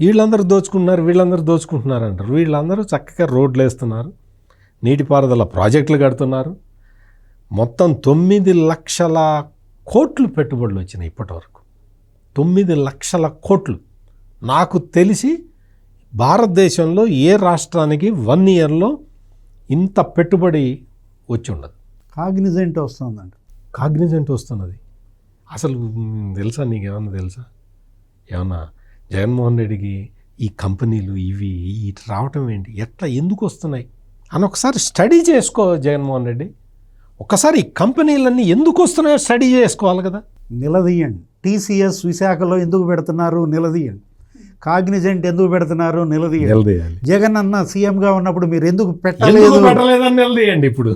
వీళ్ళందరూ దోచుకుంటున్నారు అంటారు. వీళ్ళందరూ చక్కగా రోడ్లు వేస్తున్నారు, నీటిపారుదల ప్రాజెక్టులు కడుతున్నారు. మొత్తం 9 లక్షల కోట్లు పెట్టుబడులు వచ్చినాయి ఇప్పటివరకు. 9 లక్షల కోట్లు. నాకు తెలిసి భారతదేశంలో ఏ రాష్ట్రానికి 1 ఇయర్లో ఇంత పెట్టుబడి వచ్చి ఉండదు. కాగ్నిజెంట్ వస్తుందంట. కాగ్నిజెంట్ వస్తున్నది. అసలు తెలుసా, నీకేమన్నా తెలుసా? ఏమన్నా జగన్మోహన్ రెడ్డికి ఈ కంపెనీలు ఇవి రావటం ఏంటి, ఎట్లా, ఎందుకు వస్తున్నాయి అని ఒకసారి స్టడీ చేసుకో జగన్మోహన్ రెడ్డి. ఒకసారి ఈ కంపెనీలన్నీ ఎందుకు వస్తున్నాయో స్టడీ చేసుకోవాలి కదా. నిలదీయండి. టీసీఎస్ విశాఖలో ఎందుకు పెడుతున్నారు నిలదీయండి. కాగ్నిజెంట్ ఎందుకు పెడుతున్నారు నిలదీయండి. నిలదీయాలి. జగన్ అన్న సీఎంగా ఉన్నప్పుడు మీరు ఎందుకు ఎందుకు పెట్టలేదు పెట్టలేదని నిలదీయండి ఇప్పుడు.